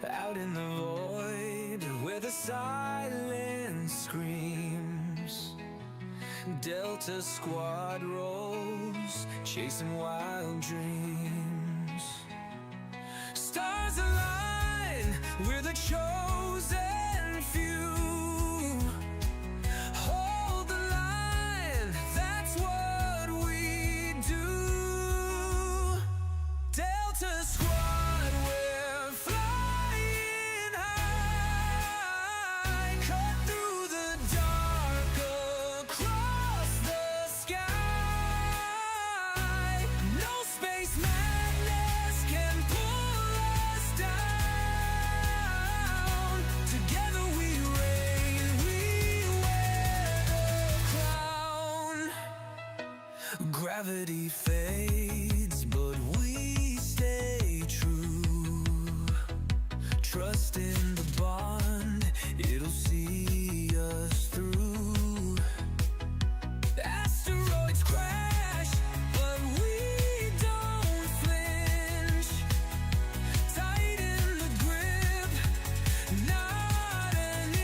Out in the void where the silence screams, Delta Squad rolls, chasing wild dreams. Stars align, we're the chosen few. Hold the line, that's what we do. Delta Squad, we're flying high, cut through the dark, across the sky. No space madness can pull us down. Together we reign, we wear the crown. Gravity fades, but we stay true. Trust in the bond, it'll see us through. Asteroids crash, but we don't flinch. Tighten the grip, not an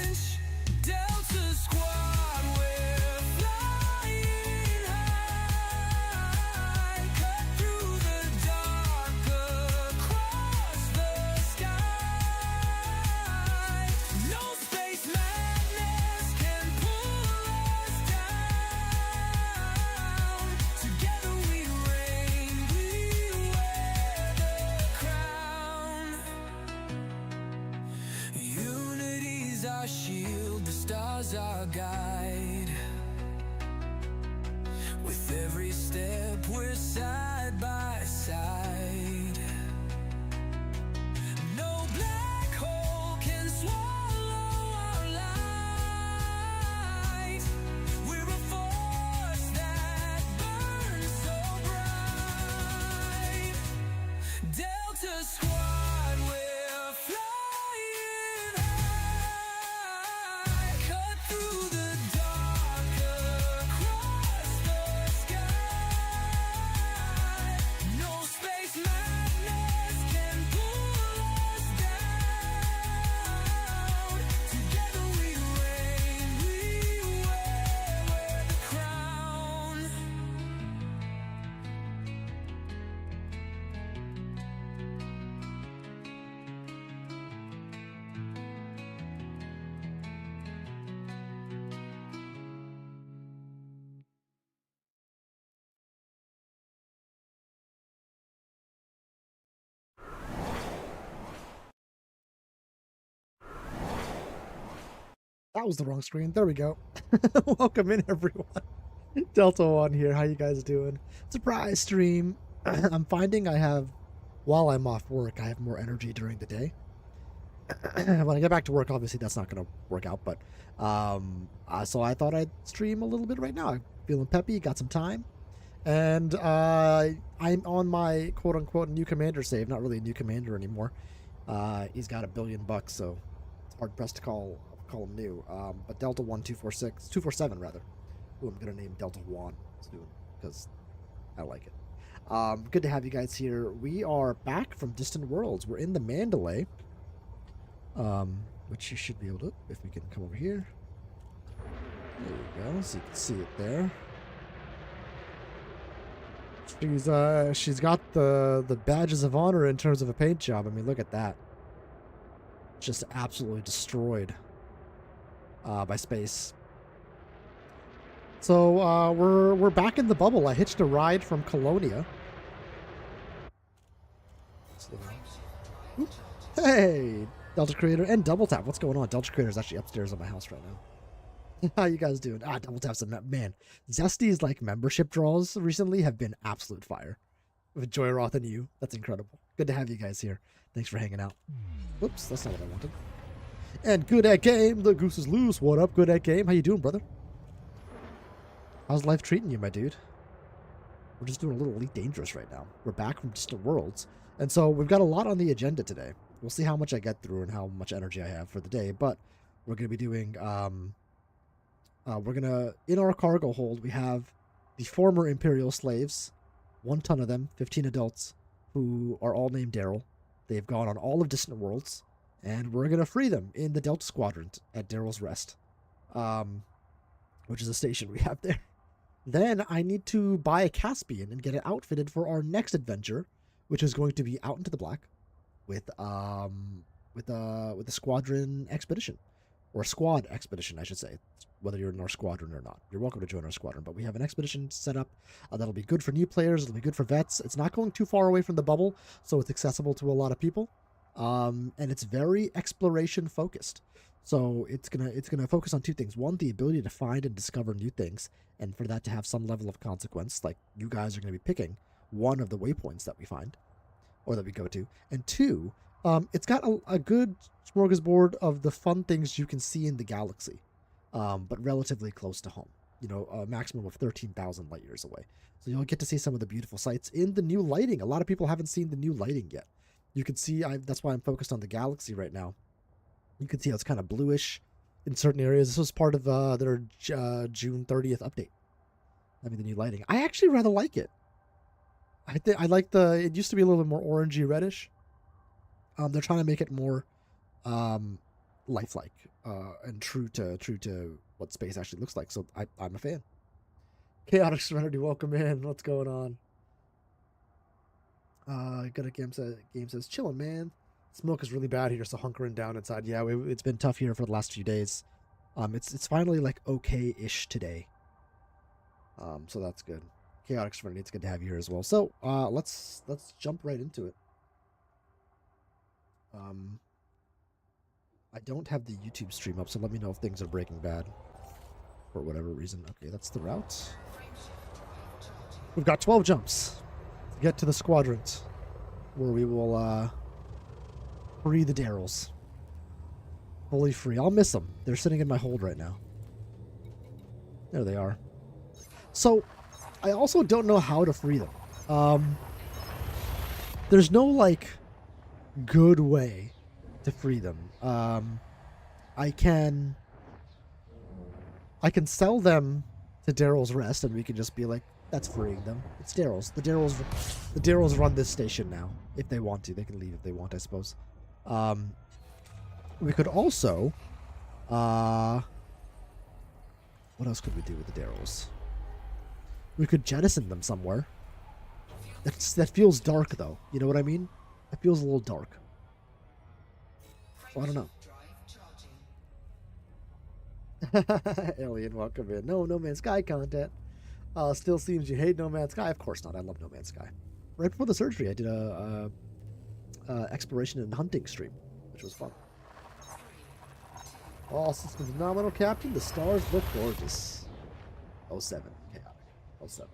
inch. Delta Squad, we're flying high, cut through the dark, across the sky. No space madness can pull us down. Together we reign, we wear the crown. Unity's our shield, the stars our guide. With every step we're side by side. No black hole can swallow our light. We're a force that burns so bright. Delta Squad, we're flying high, cut through the dark, across the sky. No space madness can pull us down. Together we reign, we wear the crown. That was the wrong screen. There we go. Welcome in, everyone. Delta One here. How you guys doing? Surprise stream. I'm finding I have, while I'm off work, I have more energy during the day. When I get back to work, obviously that's not going to work out, but so I thought I'd stream a little bit right now. I'm feeling peppy, got some time, and I'm on my quote-unquote new commander save. Not really a new commander anymore. He's got $1 billion, so it's hard pressed to call him new. But Delta 247 rather, who I'm gonna name Delta 1 soon because I like it. Good to have you guys here. We are back from Distant Worlds. We're in the Mandalay, which you should be able to, if we can come over here. There you go, so you can see it there. She's got the badges of honor in terms of a paint job. I mean, look at that. Just absolutely destroyed by space. So we're back in the bubble. I hitched a ride from Colonia. Oops. Hey, Delta Creator and Double Tap. What's going on? Delta Creator is actually upstairs at my house right now. How you guys doing? Double Tap's a man. Zesty's like membership draws recently have been absolute fire. With Joyroth and you, that's incredible. Good to have you guys here. Thanks for hanging out. Whoops, that's not what I wanted. And Good at Game, the goose is loose. What up, Good at Game? How you doing, brother? How's life treating you, my dude? We're just doing a little Elite Dangerous right now. We're back from Distant Worlds. And so we've got a lot on the agenda today. We'll see how much I get through and how much energy I have for the day. But we're going to be doing... in our cargo hold, we have the former Imperial slaves. 1 ton of them, 15 adults, who are all named Daryl. They've gone on all of Distant Worlds, and we're going to free them in the Delta Squadron at Daryl's Rest, which is a station we have there. Then I need to buy a Caspian and get it outfitted for our next adventure, which is going to be Out into the Black with a squadron expedition, or a squad expedition, I should say, whether you're in our squadron or not. You're welcome to join our squadron, but we have an expedition set up that'll be good for new players. It'll be good for vets. It's not going too far away from the bubble, so it's accessible to a lot of people, and it's very exploration focused. So it's gonna focus on two things. One, the ability to find and discover new things, and for that to have some level of consequence. Like, you guys are going to be picking one of the waypoints that we find, or that we go to. And two, it's got a good smorgasbord of the fun things you can see in the galaxy, but relatively close to home. You know, a maximum of 13,000 light years away. So you'll get to see some of the beautiful sights in the new lighting. A lot of people haven't seen the new lighting yet. You can see, that's why I'm focused on the galaxy right now. You can see how it's kind of bluish in certain areas. This was part of their June 30th update. I mean, the new lighting. I actually rather like it. I like it used to be a little bit more orangey reddish. They're trying to make it more lifelike and true to what space actually looks like. So I'm a fan. Chaotic Serenity, welcome in. What's going on? Got a game says chillin', man. Smoke is really bad here, so hunkering down inside. Yeah, it's been tough here for the last few days. It's finally like okay-ish today. So that's good. Chaotic Serenity, it's good to have you here as well. So let's jump right into it. I don't have the YouTube stream up, so let me know if things are breaking bad for whatever reason. Okay, that's the route. We've got 12 jumps to get to the squadrons, where we will free the Darylls. Fully free. I'll miss them. They're sitting in my hold right now. There they are. So, I also don't know how to free them. There's no, like, good way to free them. I can sell them to Daryl's Rest, and we can just be like, that's freeing them. It's Daryl's. The Daryl's run this station now. If they want to, they can leave if they want, I suppose. We could also, what else could we do with the Darylls? We could jettison them somewhere. That feels dark, though. You know what I mean? It feels a little dark. So I don't know. Alien, welcome in. No Man's Sky content. Still seems you hate No Man's Sky. Of course not. I love No Man's Sky. Right before the surgery, I did a exploration and hunting stream, which was fun. All systems nominal, Captain. The stars look gorgeous. 07. Chaotic. 07.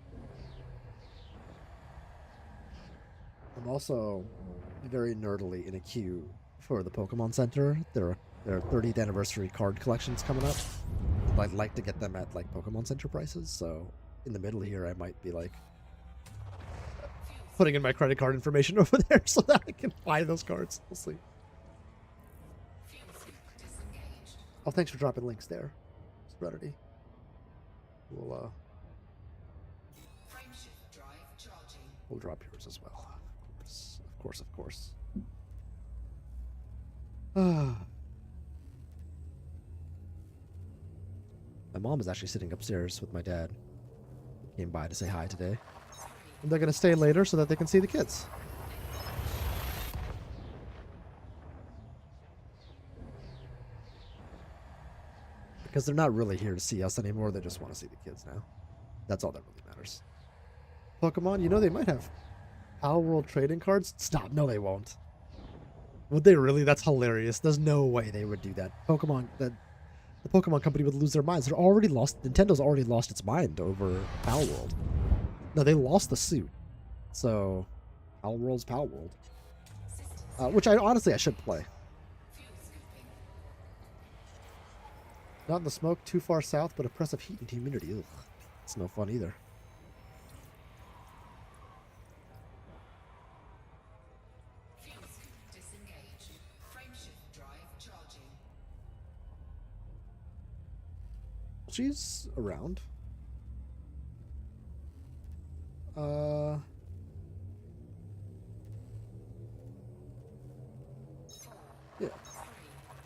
I'm also very nerdily in a queue for the Pokemon Center. Their 30th anniversary card collections coming up. I'd like to get them at like Pokemon Center prices, so in the middle here I might be like putting in my credit card information over there so that I can buy those cards. We'll see. Oh, thanks for dropping links there, Serenity. We'll drop yours as well. Of course. My mom is actually sitting upstairs with my dad. He came by to say hi today. And they're going to stay later so that they can see the kids. Because they're not really here to see us anymore. They just want to see the kids now. That's all that really matters. Pokemon, you know they might have Power World trading cards? Stop. No, they won't. Would they really? That's hilarious. There's no way they would do that. The Pokemon company would lose their minds. Nintendo's already lost its mind over Power World. No, they lost the suit. So, Power World's Power World. Which I should play. Not in the smoke, too far south, but oppressive heat and humidity. Ugh. It's no fun either. She's around.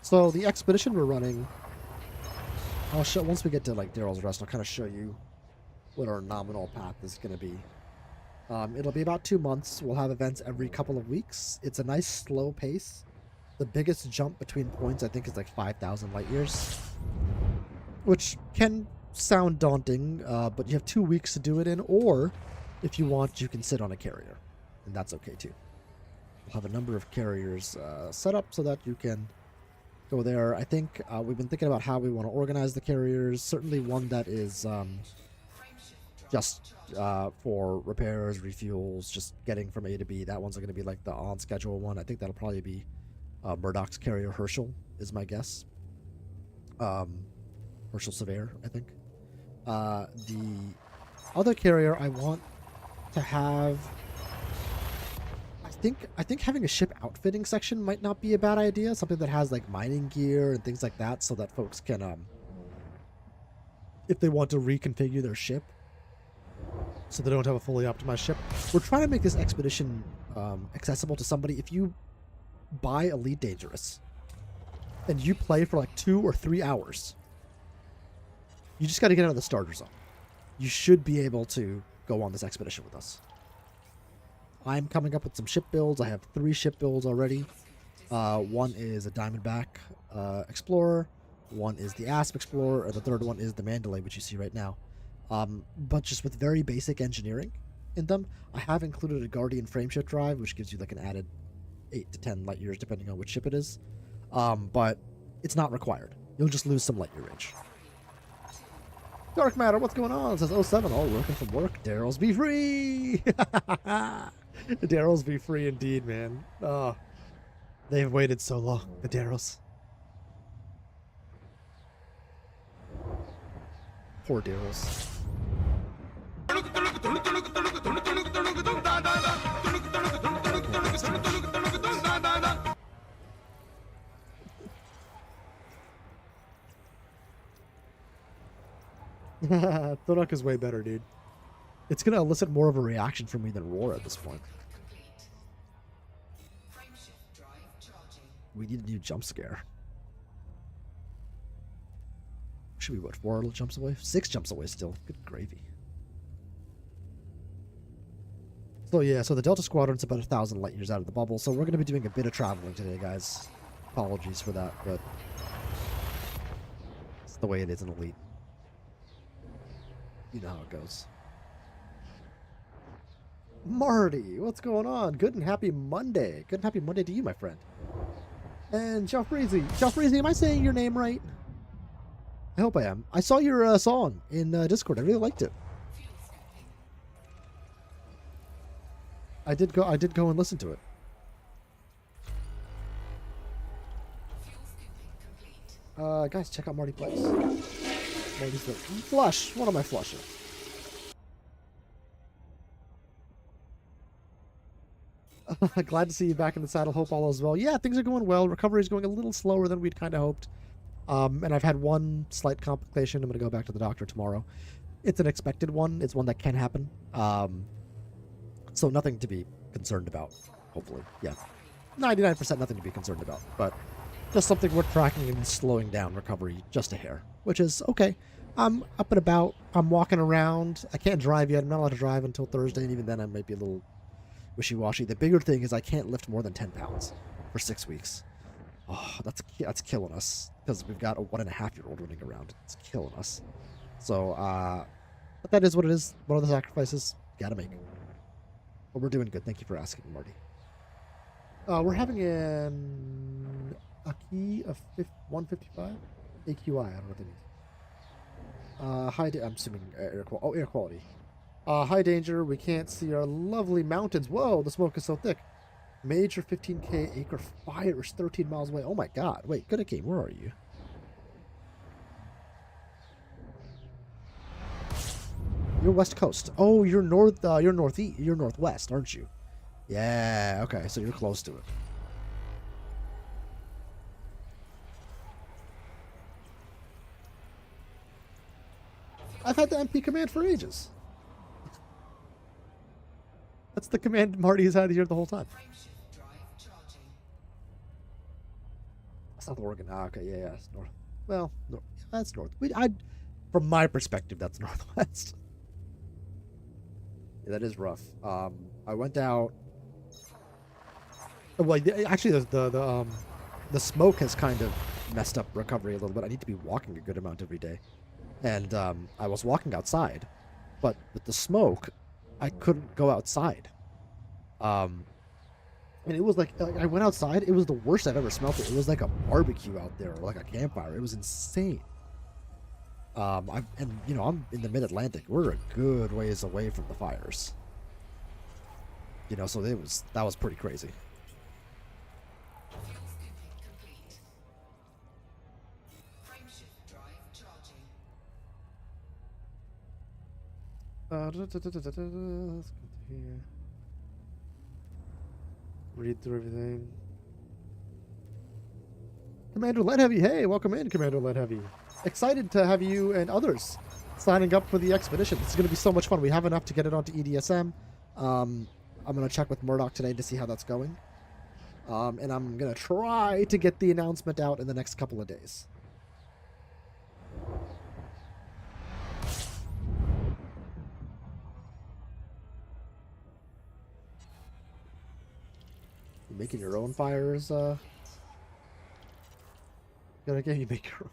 So the expedition we're running, I'll show once we get to like Daryl's Rest. I'll kind of show you what our nominal path is going to be. It'll be about 2 months. We'll have events every couple of weeks. It's a nice slow pace. The biggest jump between points, I think, is like 5,000 light years, which can sound daunting, but you have 2 weeks to do it in, or if you want, you can sit on a carrier, and that's okay too. We'll have a number of carriers set up so that you can go there. I think we've been thinking about how we want to organize the carriers. Certainly one that is just for repairs, refuels, just getting from A to B. That one's going to be like the on-schedule one. I think that'll probably be Murdoch's carrier, Herschel, is my guess. Herschel Severe, I think. The other carrier I want to have... I think having a ship outfitting section might not be a bad idea. Something that has like mining gear and things like that, so that folks can, if they want to reconfigure their ship, so they don't have a fully optimized ship. We're trying to make this expedition accessible to somebody. If you buy Elite Dangerous and you play for like 2 or 3 hours, you just got to get out of the starter zone. You should be able to go on this expedition with us. I'm coming up with some ship builds. I have 3 ship builds already. One is a Diamondback Explorer. One is the Asp Explorer. And the third one is the Mandalay, which you see right now. But just with very basic engineering in them. I have included a Guardian frameshift drive, which gives you like an added 8 to 10 light years, depending on which ship it is. But it's not required. You'll just lose some light year range. Dark Matter, what's going on? It says 07. Oh, working from work. Darylls be free! Darylls be free indeed, man. Oh, they've waited so long. The Darylls. Poor Darylls. Thunuk is way better, dude. It's gonna elicit more of a reaction from me than Roar at this point. We need a new jump scare. Should be what, 4 jumps away? 6 jumps away still. Good gravy. So yeah, so the Delta Squadron's about 1,000 light years out of the bubble, so we're gonna be doing a bit of traveling today, guys. Apologies for that, but it's the way it is in Elite. You know how it goes. Marty, what's going on? Good and happy Monday. Good and happy Monday to you, my friend. And Jalfreezy. Jalfreezy, am I saying your name right? I hope I am. I saw your song in Discord. I really liked it. I did go and listen to it. Guys, check out Marty Plays. Marty's the flush. What am I flushing? Glad to see you back in the saddle. Hope all is well. Yeah, things are going well. Recovery is going a little slower than we'd kind of hoped. And I've had one slight complication. I'm going to go back to the doctor tomorrow. It's an expected one. It's one that can happen. So nothing to be concerned about, hopefully. Yeah. 99% nothing to be concerned about. But just something we're tracking and slowing down recovery just a hair, which is okay. I'm up and about. I'm walking around. I can't drive yet. I'm not allowed to drive until Thursday, and even then I might be a little wishy-washy. The bigger thing is I can't lift more than 10 pounds for 6 weeks. Oh, that's killing us, because we've got a 1.5-year-old running around. It's killing us. So, but that is what it is. One of the sacrifices gotta make. But we're doing good. Thank you for asking, Marty. We're having an Aki of 155 AQI. I don't know what that means. I'm assuming air quality. High danger. We can't see our lovely mountains. Whoa, the smoke is so thick. Major 15k acre fire is 13 miles away. Oh my god. Wait, good game. Where are you? You're west coast. Oh, you're north. You're northeast. You're northwest, aren't you? Yeah. Okay, so you're close to it. I've had the MP command for ages. That's the command Marty has had here the whole time. South Oregon. Ah, okay, yeah, it's north. Well, that's north. From my perspective, that's northwest. Yeah, that is rough. I went out. Well, actually, the smoke has kind of messed up recovery a little bit. I need to be walking a good amount every day, and I was walking outside, but with the smoke, I couldn't go outside. Um, and it was like I went outside. It was the worst I've ever smelled it. It was like a barbecue out there, or like a campfire. It was insane. I'm in the Mid-Atlantic. We're a good ways away from the fires. So that was pretty crazy. Let's go to here. Read through everything. Commander Lead Heavy, hey, welcome in, Commander Lead Heavy. Excited to have you and others signing up for the expedition. This is going to be so much fun. We have enough to get it onto EDSM. I'm going to check with Murdoch today to see how that's going. And I'm going to try to get the announcement out in the next couple of days. You making your own fires, Gotta get you make your own.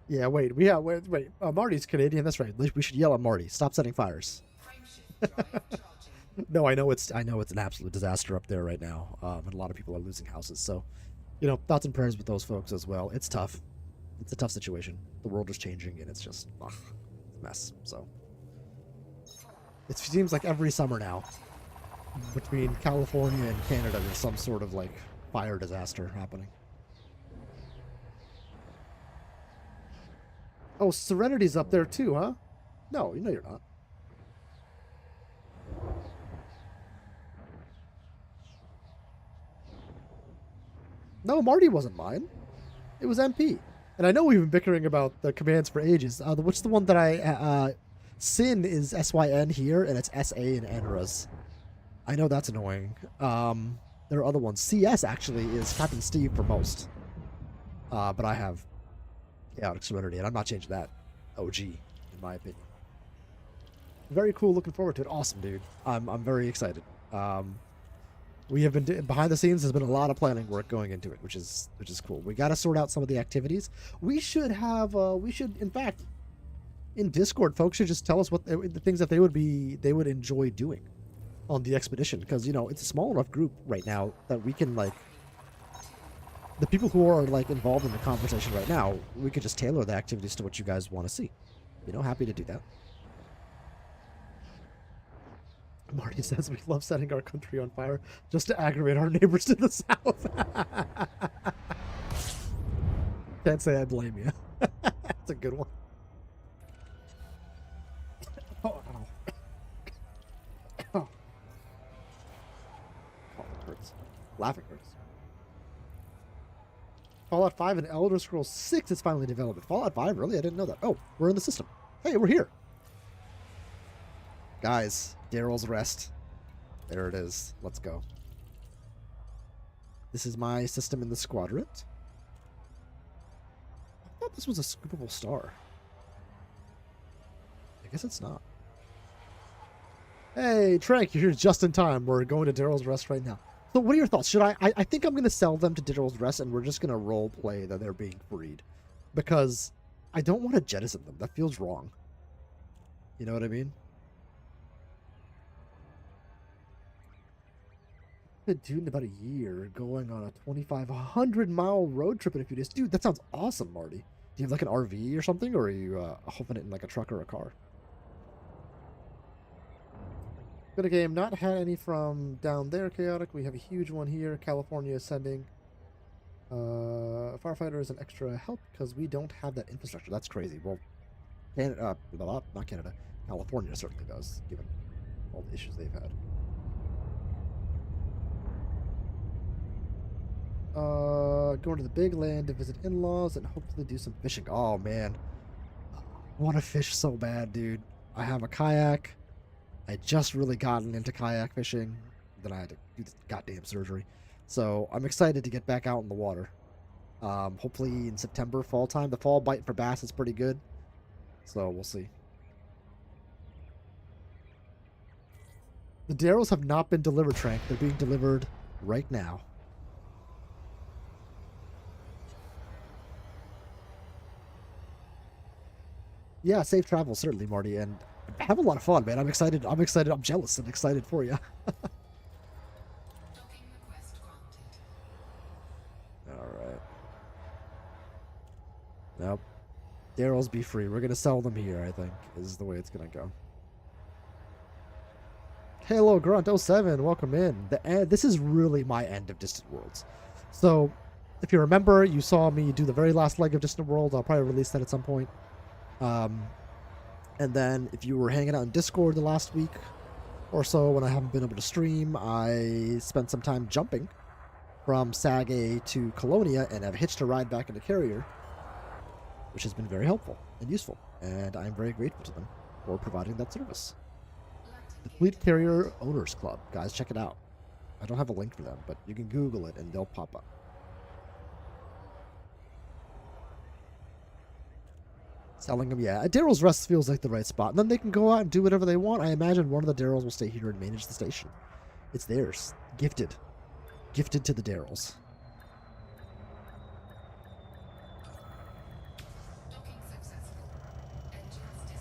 Yeah, wait. Marty's Canadian. That's right. We should yell at Marty. Stop setting fires. No, I know it's an absolute disaster up there right now, and a lot of people are losing houses. So, thoughts and prayers with those folks as well. It's tough. It's a tough situation. The world is changing, and it's just a mess. So, it seems like every summer now, between California and Canada, there's some sort of like fire disaster happening. Oh, Serenity's up there too, huh? No, you're not. No, Marty wasn't mine. It was MP. And I know we've been bickering about the commands for ages. Which the one that Sin is SYN here, and it's SA in NRAS. I know that's annoying. There are other ones. CS actually is Captain Steve for most. But I have Chaotic Serenity, and I'm not changing that. OG, in my opinion. Very cool. Looking forward to it. Awesome, dude. I'm very excited. We have been behind the scenes. There's been a lot of planning work going into it, which is cool. We got to sort out some of the activities. We should in fact, in Discord, folks should just tell us what the things that they would enjoy doing on the expedition, because it's a small enough group right now that we can the people who are involved in the conversation right now, we could just tailor the activities to what you guys want to see. Happy to do that. Marty says we love setting our country on fire just to aggravate our neighbors to the south. Can't say I blame you. That's a good one. Oh, oh. Oh, it hurts. Laughing hurts. Fallout 5 and Elder Scrolls 6 is finally developed. Fallout 5? Really? I didn't know that. Oh, we're in the system. Hey, we're here. Guys, Daryl's Rest. There it is. Let's go. This is my system in the Squadrant. I thought this was a scoopable star. I guess it's not. Hey, Trank, you're here just in time. We're going to Daryl's Rest right now. So what are your thoughts? Should I think I'm going to sell them to Daryl's Rest, and we're just going to role play that they're being freed. Because I don't want to jettison them. That feels wrong. You know what I mean? Been doing in about a year, going on a 2,500-mile road trip in a few days. Dude, that sounds awesome, Marty. Do you have an RV or something, or are you hoping it in a truck or a car? Good a game. Not had any from down there, Chaotic. We have a huge one here. California is sending firefighters and extra help because we don't have that infrastructure. That's crazy. Well, Canada, not Canada. California certainly does, given all the issues they've had. Going to the big land to visit in-laws and hopefully do some fishing. Oh, man. I want to fish so bad, dude. I have a kayak. I just really gotten into kayak fishing. Then I had to do this goddamn surgery. So I'm excited to get back out in the water. Hopefully in September, fall time. The fall bite for bass is pretty good. So we'll see. The Darylls have not been delivered, Trank. They're being delivered right now. Yeah, safe travel, certainly, Marty, and have a lot of fun, man. I'm excited. I'm excited. I'm jealous and excited for you. All right. Nope. Darylls be free. We're gonna sell them here, I think, is the way it's gonna go. Hello, Grunt07. Welcome in. This is really my end of Distant Worlds. So, if you remember, you saw me do the very last leg of Distant Worlds. I'll probably release that at some point. And then if you were hanging out in Discord the last week or so when I haven't been able to stream, I spent some time jumping from Sag-A to Colonia and have hitched a ride back into Carrier, which has been very helpful and useful, and I'm very grateful to them for providing that service. The Fleet Carrier Owners Club. Guys, check it out. I don't have a link for them, but you can Google it and they'll pop up. Selling them, yeah. Daryl's Rest feels like the right spot. And then they can go out and do whatever they want. I imagine one of the Darylls will stay here and manage the station. It's theirs. Gifted. Gifted to the Darylls.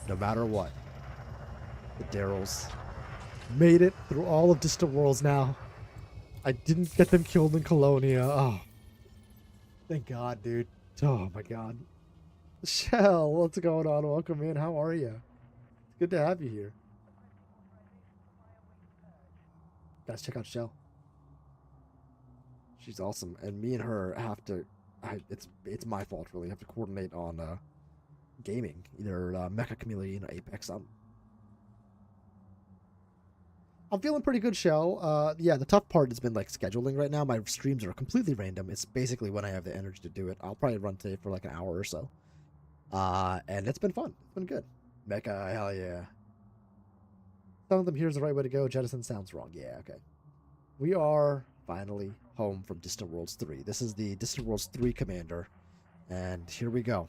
No matter what. The Darylls made it through all of Distant Worlds now. I didn't get them killed in Colonia. Oh. Thank God, dude. Oh my God. Shell, what's going on? Welcome in. How are you? It's good to have you here. Guys, check out Shell. She's awesome, and me and her have to. It's my fault really. I have to coordinate on gaming, either Mecha Chameleon or Apex. I'm feeling pretty good, Shell. Yeah, the tough part has been like scheduling right now. My streams are completely random. It's basically when I have the energy to do it. I'll probably run today for like an hour or so. And it's been fun. It's been good. Mecha, hell yeah. Some of them here's the right way to go. Jettison sounds wrong. Yeah, okay. We are finally home from Distant Worlds 3. This is the Distant Worlds 3 commander. And here we go.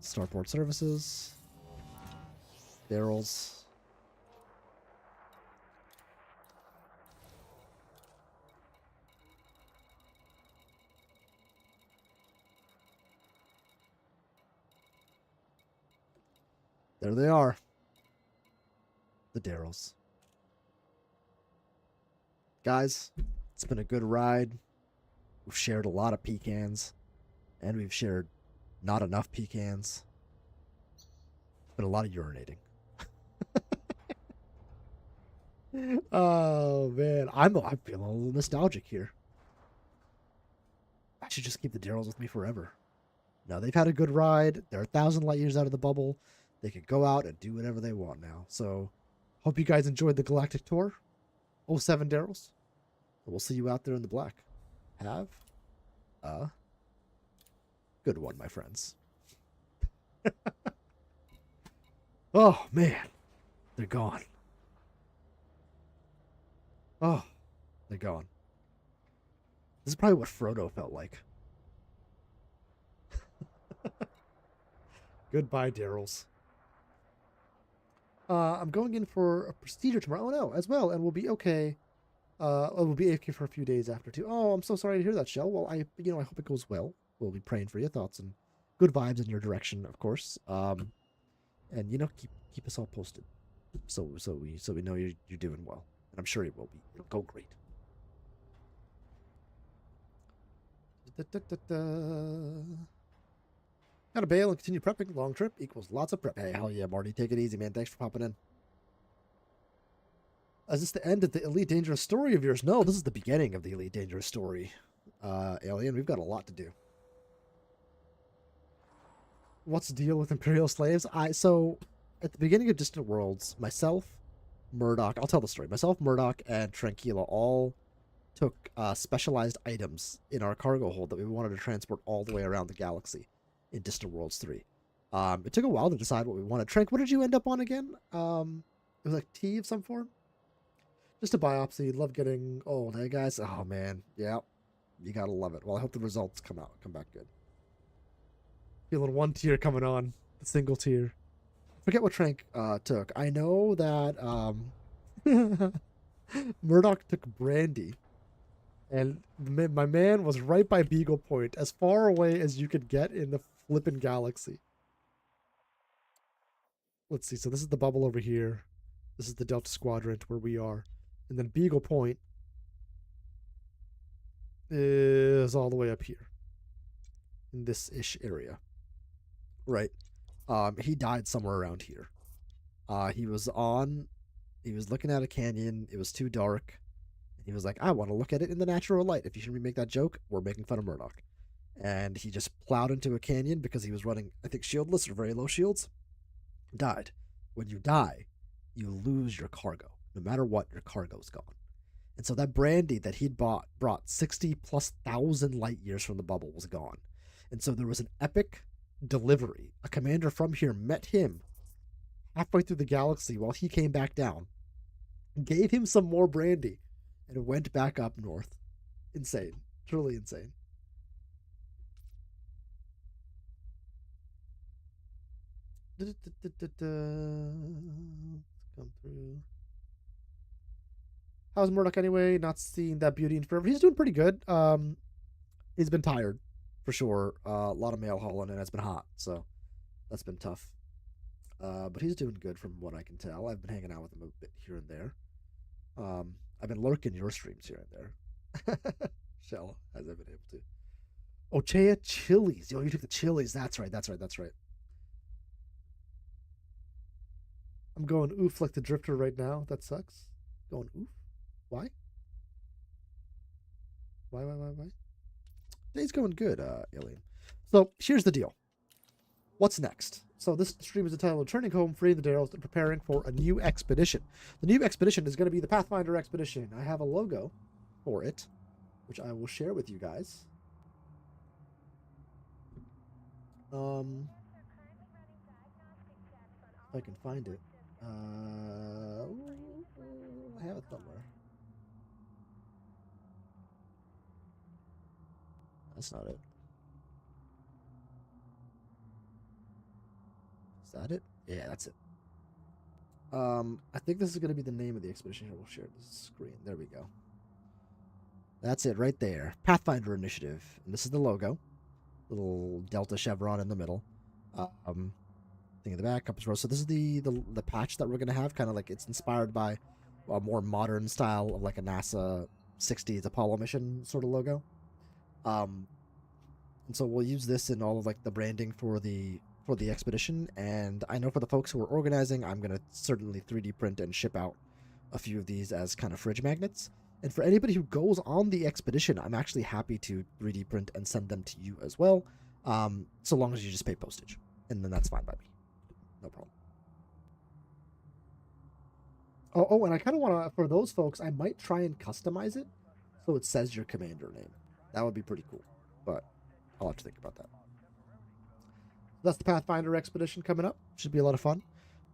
Starport services. Darylls. There they are. The Darylls. Guys, it's been a good ride. We've shared a lot of pecans. And we've shared not enough pecans. It's been a lot of urinating. Oh, man. I'm feeling a little nostalgic here. I should just keep the Darylls with me forever. No, they've had a good ride. They're 1,000 light years out of the bubble. They can go out and do whatever they want now. So, hope you guys enjoyed the Galactic Tour. 07 Darylls. We'll see you out there in the black. Have a good one, my friends. Oh, man. They're gone. Oh, they're gone. This is probably what Frodo felt like. Goodbye, Darylls. I'm going in for a procedure tomorrow. Oh, no, as well, and we'll be okay. We'll be AFK for a few days after, too. Oh, I'm so sorry to hear that, Shell. Well, I hope it goes well. We'll be praying for your thoughts and good vibes in your direction, of course. And, keep us all posted. So we know you're doing well. And I'm sure you will be. It'll go great. Gotta bail and continue prepping. Long trip equals lots of prep. Hey, hell yeah, Marty. Take it easy, man. Thanks for popping in. Is this the end of the Elite Dangerous story of yours? No, this is the beginning of the Elite Dangerous story. Alien, we've got a lot to do. What's the deal with Imperial slaves? So, at the beginning of Distant Worlds, myself, Murdoch, I'll tell the story. Myself, Murdoch, and Tranquila all took specialized items in our cargo hold that we wanted to transport all the way around the galaxy in Distant Worlds 3. It took a while to decide what we wanted. Trank, what did you end up on again? It was like tea of some form. Just a biopsy. Love getting old, hey guys. Oh man, yeah, you gotta love it. Well, I hope the results come back good. Feeling one tier coming on, the single tier. Forget what Trank took. I know that Murdoch took brandy, and my man was right by Beagle Point, as far away as you could get in the flippin' galaxy. Let's see. So this is the bubble over here. This is the Delta Squadrant where we are, and then Beagle Point is all the way up here in this ish area, right? He died somewhere around here. He was looking at a canyon. It was too dark. He was like, I want to look at it in the natural light. If you hear me make that joke, we're making fun of Murdoch. And he just plowed into a canyon because he was running, I think, shieldless or very low shields. Died. When you die, you lose your cargo. No matter what, your cargo's gone. And so that brandy that he'd brought 60 plus thousand light years from the bubble was gone. And so there was an epic delivery. A commander from here met him halfway through the galaxy while he came back down, gave him some more brandy, and went back up north. Insane. Truly insane. Come through. How's Murdoch anyway? Not seeing that beauty in forever. He's doing pretty good. He's been tired, for sure. A lot of mail hauling, and it's been hot, so that's been tough. But he's doing good from what I can tell. I've been hanging out with him a bit here and there. I've been lurking your streams here and there. Shell, as I've been able to. Ochea Chili's. Yo, you took the Chili's. That's right. I'm going oof like the drifter right now. That sucks. Going oof? Why? Why? Today's going good, Alien. So here's the deal. What's next? So this stream is entitled Returning Home, Freeing the Darylls, and Preparing for a New Expedition. The new expedition is going to be the Pathfinder Expedition. I have a logo for it, which I will share with you guys. If I can find it. I have it somewhere. That's not it. Is that it? Yeah, that's it. I think this is going to be the name of the expedition. Here, we'll share this screen. There we go. That's it right there. Pathfinder Initiative. And this is the logo. Little Delta chevron in the middle. Thing in the back, compass rose. So this is the patch that we're going to have. Kind of like it's inspired by a more modern style of like a NASA 60s Apollo mission sort of logo. And so we'll use this in all of like the branding for the expedition. And I know for the folks who are organizing, I'm going to certainly 3D print and ship out a few of these as kind of fridge magnets. And for anybody who goes on the expedition, I'm actually happy to 3D print and send them to you as well, so long as you just pay postage. And then that's fine by me. No problem. Oh, and I kind of want to, for those folks, I might try and customize it so it says your commander name. That would be pretty cool, but I'll have to think about that. That's the Pathfinder expedition coming up. Should be a lot of fun.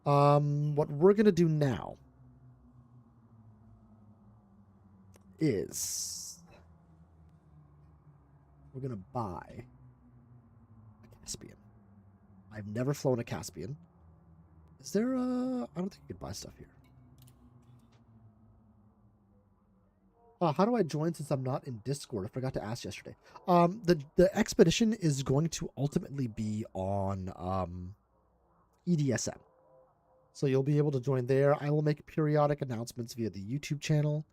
What we're going to do now is we're going to buy a Caspian. I've never flown a Caspian. Is there a... I don't think you can buy stuff here. How do I join since I'm not in Discord? I forgot to ask yesterday. The expedition is going to ultimately be on EDSM. So you'll be able to join there. I will make periodic announcements via the YouTube channel.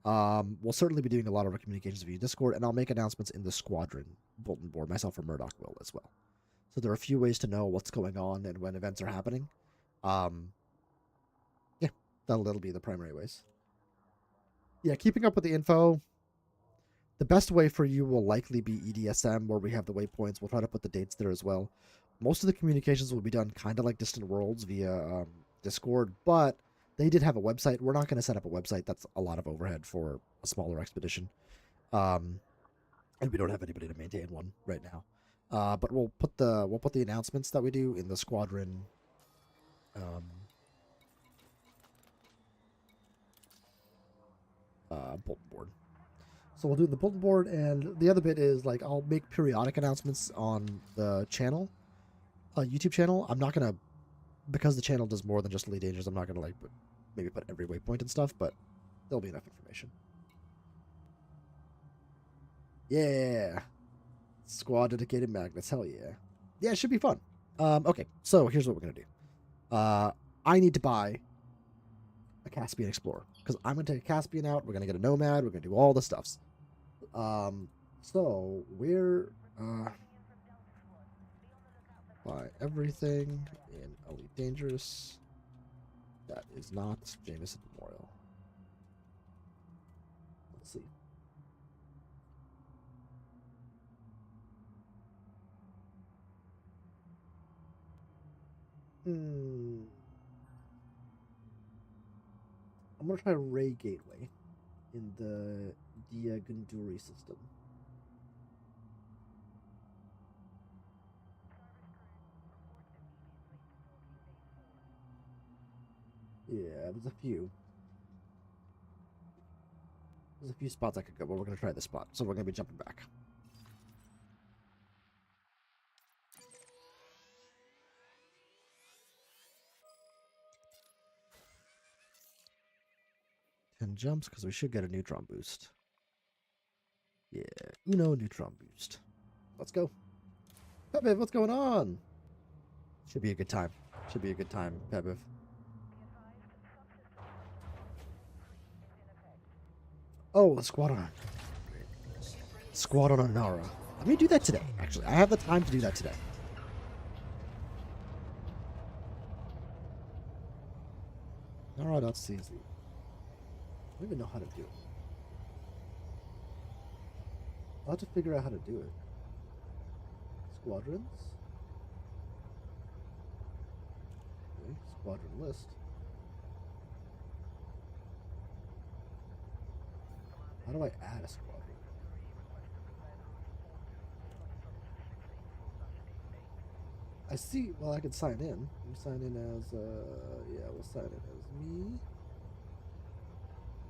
We'll certainly be doing a lot of our communications via Discord, and I'll make announcements in the squadron bulletin board. Myself or Murdoch will as well. So there are a few ways to know what's going on and when events are happening. Yeah, that'll be the primary ways. Yeah, keeping up with the info. The best way for you will likely be EDSM, where we have the waypoints. We'll try to put the dates there as well. Most of the communications will be done kind of like Distant Worlds via Discord, but they did have a website. We're not going to set up a website. That's a lot of overhead for a smaller expedition. And we don't have anybody to maintain one right now. But we'll put the announcements that we do in the squadron bulletin board. So we'll do the bulletin board, and the other bit is like I'll make periodic announcements on the channel, YouTube channel. I'm not gonna, because the channel does more than just Elite Dangerous, I'm not gonna like maybe put every waypoint and stuff, but there'll be enough information. Yeah, squad dedicated magnets, hell yeah, yeah, it should be fun. Okay, so here's what we're gonna do. I need to buy a Caspian Explorer because I'm gonna take a Caspian out. We're gonna get a Nomad. We're gonna do all the stuffs. So we're buy everything in Elite Dangerous. That is not Jameson Memorial. Let's see. I'm gonna try Ray Gateway in the Diagunduri system. Yeah, there's a few. There's a few spots I could go, but we're gonna try this spot, so we're gonna be jumping back. And jumps because we should get a neutron boost. Yeah, Uno neutron boost. Let's go. Pepev, what's going on? Should be a good time. Should be a good time, Pepev. Oh, a Squadron. Squadron on Nara. Let me do that today, actually. I have the time to do that today. Nara.cz. I don't even know how to do it. I'll have to figure out how to do it. Squadrons. Okay, squadron list. How do I add a squadron? I see. Well, I could sign in. We sign in as, yeah, we'll sign in as me.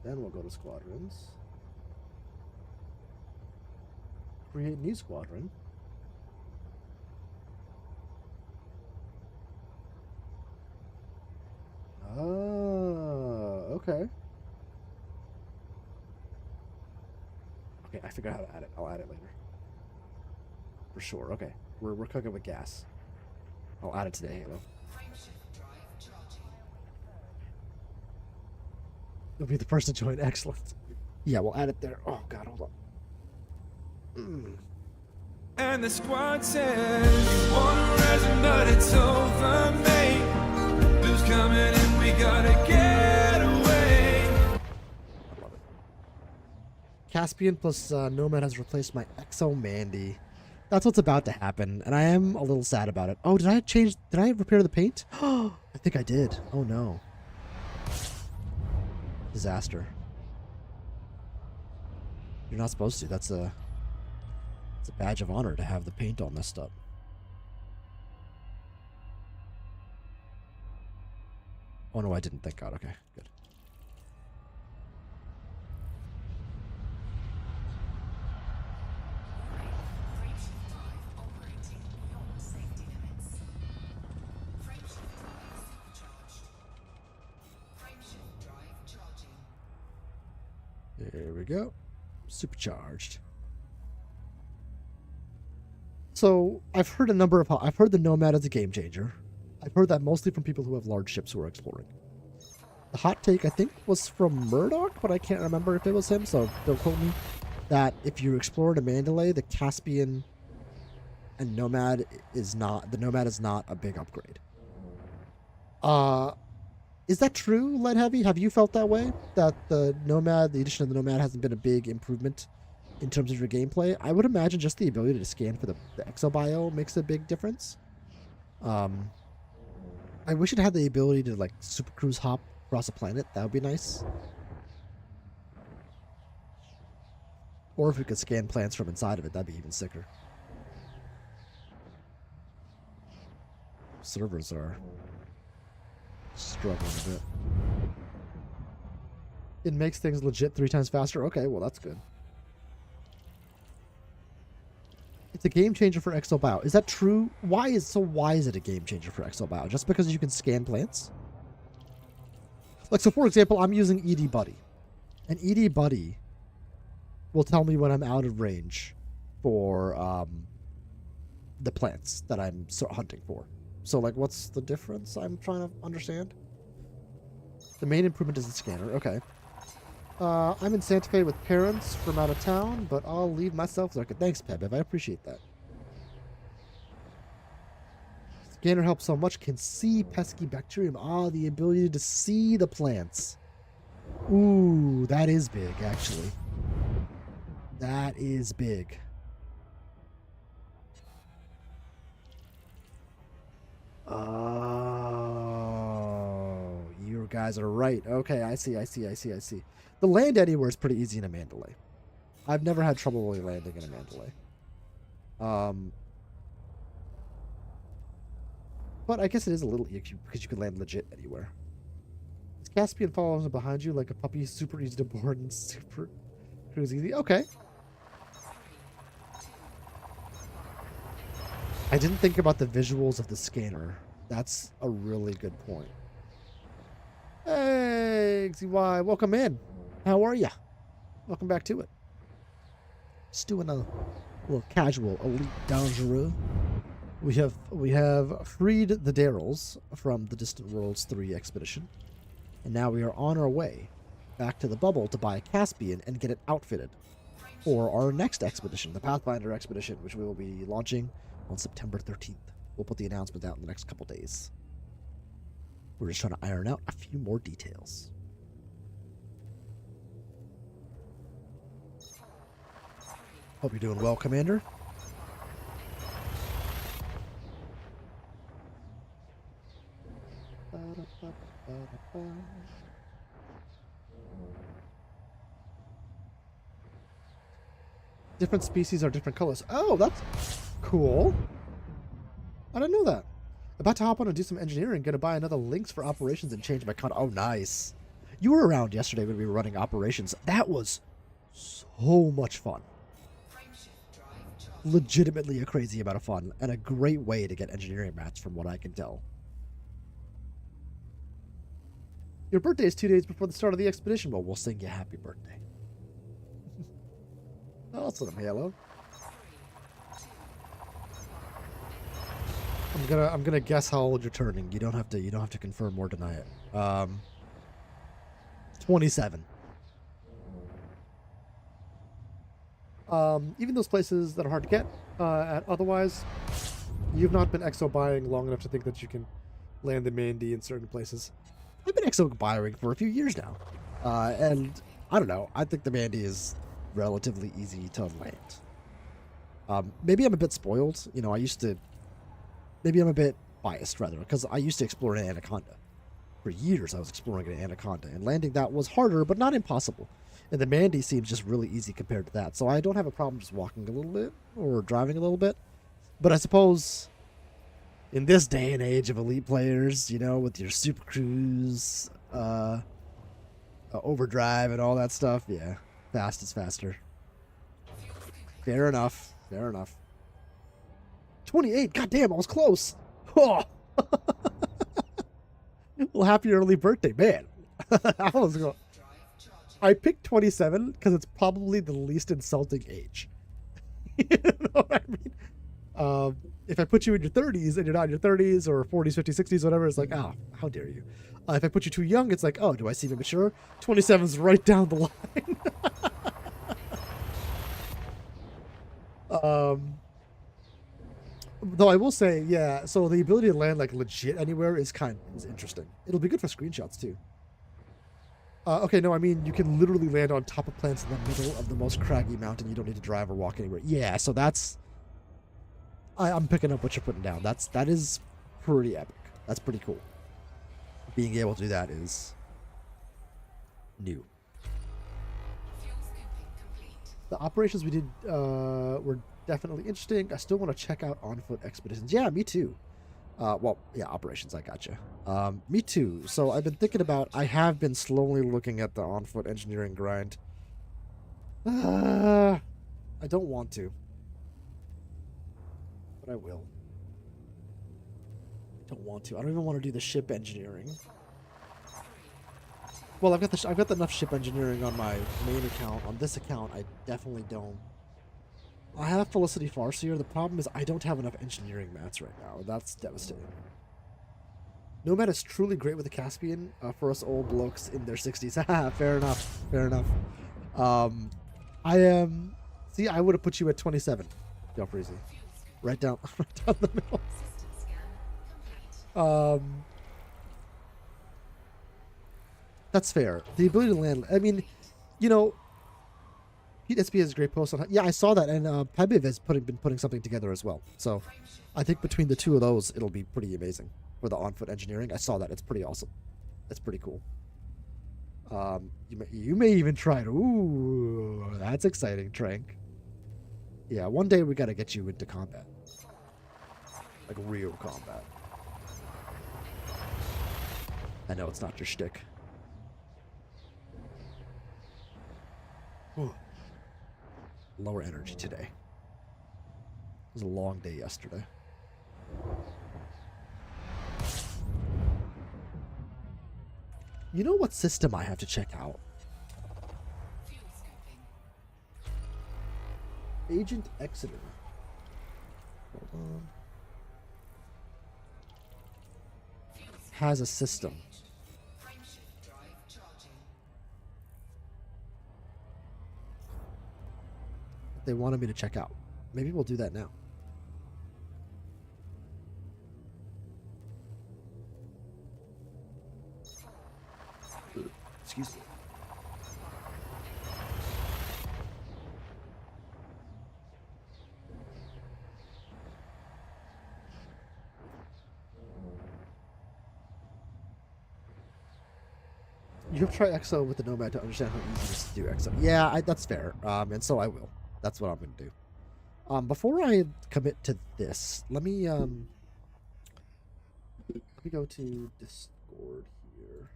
Then we'll go to squadrons. Create new squadron. Oh, okay. Okay, I figured out how to add it. I'll add it later. For sure. Okay, we're cooking with gas. I'll add it today, Halo. You'll be the first to join. Excellent. Yeah, we'll add it there. Oh God, hold on. And the squad says, "One resin, but it's over, mate. Blue's coming in, we gotta get away." I love it. Caspian plus Nomad has replaced my Exo Mandy. That's what's about to happen, and I am a little sad about it. Oh, did I repair the paint? Oh, I think I did. Oh no. Disaster. You're not supposed to. It's a badge of honor to have the paint all messed up. Oh no, I didn't. Thank God. Okay, good. There we go. Supercharged. So I've heard I've heard the Nomad is a game changer. I've heard that mostly from people who have large ships who are exploring. The hot take I think was from Murdoch, but I can't remember if it was him, so don't quote me. That if you explore to Mandalay, the Caspian and Nomad is not a big upgrade. Is that true, Lead Heavy? Have you felt that way? That the addition of the Nomad hasn't been a big improvement in terms of your gameplay? I would imagine just the ability to scan for the exobio makes a big difference. I wish it had the ability to like super cruise hop across a planet. That would be nice. Or if we could scan plants from inside of it, that'd be even sicker. servers are struggling a bit. It makes things legit 3 times faster. Okay, well that's good. It's a game changer for ExoBio. Is that true? Why is it a game changer for ExoBio? Just because you can scan plants? Like, so for example, I'm using ED Buddy. And ED Buddy will tell me when I'm out of range for the plants that I'm hunting for. So, like, what's the difference I'm trying to understand? The main improvement is the scanner. Okay. I'm in Santa Fe with parents from out of town, but I'll leave myself there. Thanks, Pebev. I appreciate that. Scanner helps so much. Can see pesky bacterium. Ah, the ability to see the plants. Ooh, that is big, actually. That is big. Oh, you guys are right. Okay, I see. The land anywhere is pretty easy in a Mandalay. I've never had trouble really landing in a Mandalay. But I guess it is a little easy because you can land legit anywhere. Is Caspian following behind you like a puppy, super easy to board and super cruise easy? Okay. I didn't think about the visuals of the scanner. That's a really good point. Hey, XY, welcome in. How are ya? Welcome back to it. Just doing a little casual elite dangereux. We have freed the Darylls from the Distant Worlds 3 expedition, and now we are on our way back to the bubble to buy a Caspian and get it outfitted for our next expedition, the Pathfinder expedition, which we will be launching on September 13th. We'll put the announcement out in the next couple days. We're just trying to iron out a few more details. Hope you're doing well, Commander. Different species are different colors. Oh, that's cool. I didn't know that. About to hop on and do some engineering. Gonna buy another links for operations and change my con. Oh, nice. You were around yesterday when we were running operations. That was so much fun. Legitimately a crazy amount of fun and a great way to get engineering mats from what I can tell. Your birthday is 2 days before the start of the expedition. Well, we'll sing you happy birthday. Awesome, Halo. I'm gonna guess how old you're turning. You don't have to confirm or deny it. 27. Even those places that are hard to get, otherwise, you've not been exo buying long enough to think that you can land the main D in certain places. I've been exo buying for a few years now, and I don't know. I think the Mandy is relatively easy to land. Maybe I'm a bit spoiled. You know, maybe I'm a bit biased, rather, because I used to explore an Anaconda. For years, I was exploring an Anaconda, and landing that was harder, but not impossible. And the Mandy seems just really easy compared to that, so I don't have a problem just walking a little bit, or driving a little bit. But I suppose, in this day and age of elite players, you know, with your Super Cruise, overdrive, and all that stuff, yeah, fast is faster. Fair enough, fair enough. 28, goddamn, I was close. Oh. Well, happy early birthday, man. I picked 27 because it's probably the least insulting age. You know what I mean? If I put you in your 30s and you're not in your 30s or 40s, 50s, 60s, whatever, it's like, oh, how dare you? If I put you too young, it's like, oh, do I seem immature? 27's right down the line. Though I will say, yeah, so the ability to land like legit anywhere is interesting. It'll be good for screenshots too. Okay, no, I mean, you can literally land on top of plants in the middle of the most craggy mountain. You don't need to drive or walk anywhere. Yeah, so that's... I'm picking up what you're putting down. That is pretty epic. That's pretty cool. Being able to do that is new. The operations we did were definitely interesting. I still want to check out on-foot expeditions. Yeah, me too. Well, yeah, operations, I gotcha. Me too. So I've been thinking about, I have been slowly looking at the on-foot engineering grind. I don't want to, but I will. I don't want to. I don't even want to do the ship engineering. Well, I've got enough ship engineering on my main account. On this account, I definitely don't. I have Felicity Farseer. The problem is I don't have enough engineering mats right now. That's devastating. Nomad is truly great with the Caspian for us old blokes in their 60s. Fair enough. Fair enough. I am. See, I would have put you at 27, Delfreezy. Right down, right down the middle. That's fair. The ability to land. I mean, you know, Pete SB has a great post on. Yeah, I saw that, and Pabiv has been putting something together as well. So, I think between the two of those, it'll be pretty amazing for the on-foot engineering. I saw that; it's pretty awesome. It's pretty cool. You may even try it. Ooh, that's exciting, Trank. Yeah, one day we gotta get you into combat, like real combat. I know it's not your shtick. Whew. Lower energy today. It was a long day yesterday. You know what system I have to check out? Agent Exeter. Hold on. Has a system. They wanted me to check out. Maybe we'll do that now. Excuse me. You have to try EXO with the Nomad to understand how easy it is to do EXO. Yeah, that's fair. And so I will. That's what I'm going to do. Before I commit to this, let me go to Discord here.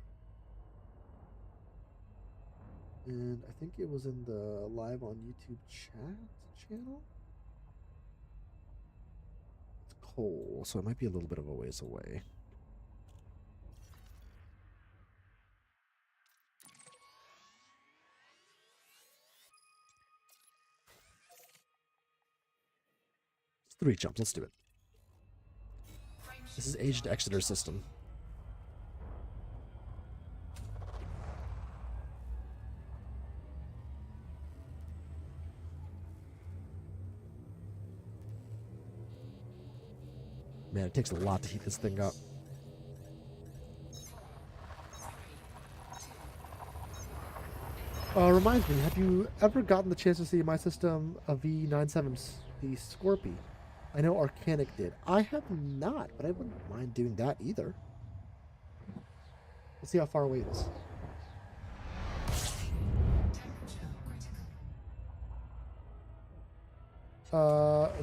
And I think it was in the live on YouTube chat channel. It's Cole, so it might be a little bit of a ways away. It's 3 jumps. Let's do it. This is Agent Exeter system. Man, it takes a lot to heat this thing up. Reminds me, have you ever gotten the chance to see my system, a V97, the Scorpy? I know Arcanic did. I have not, but I wouldn't mind doing that either. Let's see how far away it is.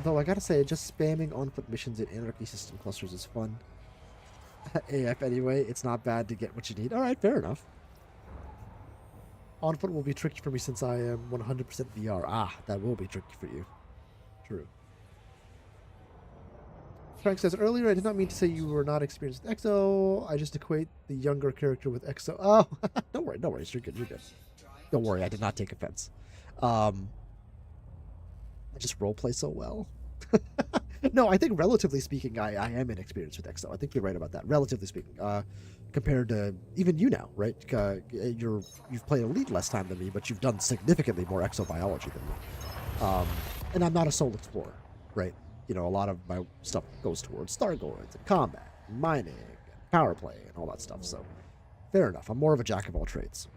Though I gotta say, just spamming on-foot missions in Anarchy system clusters is fun. AF anyway, it's not bad to get what you need. Alright, fair enough. On-foot will be tricky for me since I am 100% VR. Ah, that will be tricky for you. True. Frank says, earlier I did not mean to say you were not experienced with EXO. I just equate the younger character with EXO. Oh, don't worry, you're good, you're good. Don't worry, I did not take offense. I just roleplay so well. No, I think relatively speaking, I am inexperienced with EXO. I think you're right about that. Relatively speaking, compared to even you now, right? You've played Elite less time than me, but you've done significantly more exobiology than me. And I'm not a sole explorer, right? You know, a lot of my stuff goes towards Stargords and combat, and mining, and power play, and all that stuff. So, fair enough. I'm more of a jack of all trades.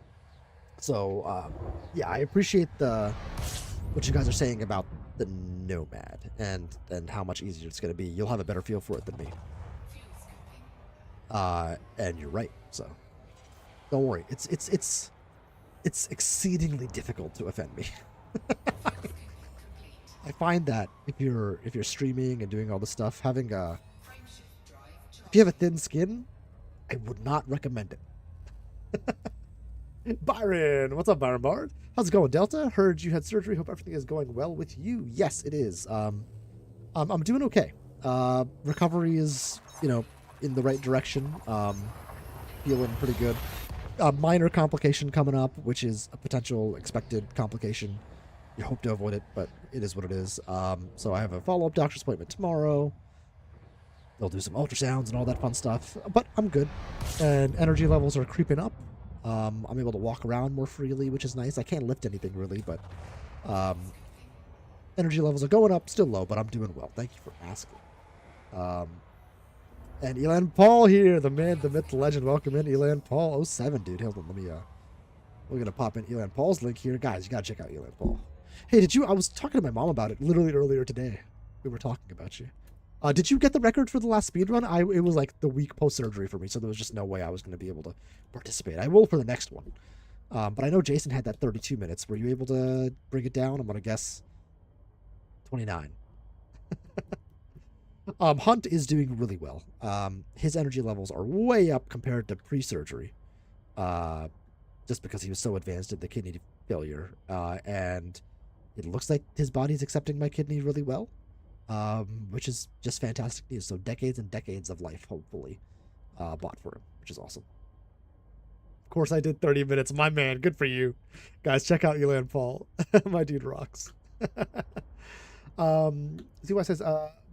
So, yeah, I appreciate what you guys are saying about the Nomad and how much easier it's going to be. You'll have a better feel for it than me. And you're right. So, don't worry. It's exceedingly difficult to offend me. I find that if you're streaming and doing all this stuff, having If you have a thin skin, I would not recommend it. Byron, what's up, Byron Bard? How's it going, Delta? Heard you had surgery. Hope everything is going well with you. Yes, it is. I'm doing okay. Recovery is, in the right direction. Feeling pretty good. A minor complication coming up, which is a potential expected complication. You hope to avoid it, but it is what it is. So I have a follow-up doctor's appointment tomorrow. They'll do some ultrasounds and all that fun stuff, but I'm good. And energy levels are creeping up. I'm able to walk around more freely, which is nice. I can't lift anything really, but energy levels are going up, still low, but I'm doing well. Thank you for asking. And Elan Paul here, the man, the myth, the legend. Welcome in, Elan Paul 07, dude. Hold on, let me we're gonna pop in Elan Paul's link here. Guys, you gotta check out Elan Paul. Hey, I was talking to my mom about it literally earlier today. We were talking about you. Did you get the record for the last speed run? It was like the week post-surgery for me, so there was just no way I was going to be able to participate. I will for the next one. But I know Jason had that 32 minutes. Were you able to bring it down? I'm going to guess 29. Hunt is doing really well. His energy levels are way up compared to pre-surgery. Just because he was so advanced in the kidney failure. And it looks like his body's accepting my kidney really well. Which is just fantastic news. So decades and decades of life, hopefully, bought for him, which is awesome. Of course, I did 30 minutes. My man, good for you. Guys, check out Elan Paul. My dude rocks. ZY says,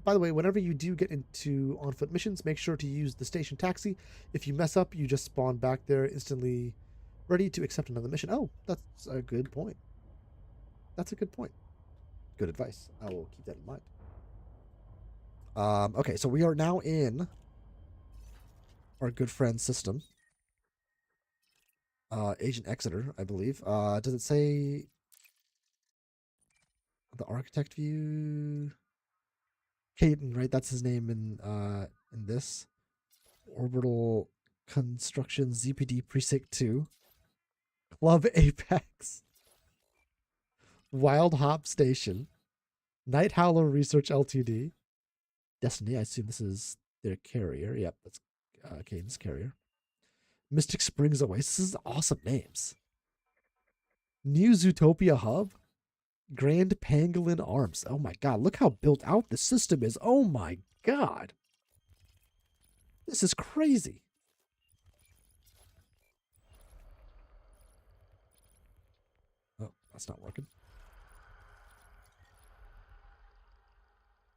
by the way, whenever you do get into on-foot missions, make sure to use the station taxi. If you mess up, you just spawn back there instantly ready to accept another mission. Oh, that's a good point. That's a good point. Good advice. I will keep that in mind. Okay, so we are now in our good friend system. Agent Exeter, I believe. Does it say the architect view? Caden, right? That's his name in this. Orbital Construction ZPD Precinct 2. Club Apex. Wild Hop Station. Night Howler Research Ltd. Destiny, I assume this is their carrier. Yep, that's Caden's carrier. Mystic Springs Oasis. This is awesome names. New Zootopia Hub. Grand Pangolin Arms. Oh my god, look how built out the system is. Oh my god. This is crazy. Oh, that's not working.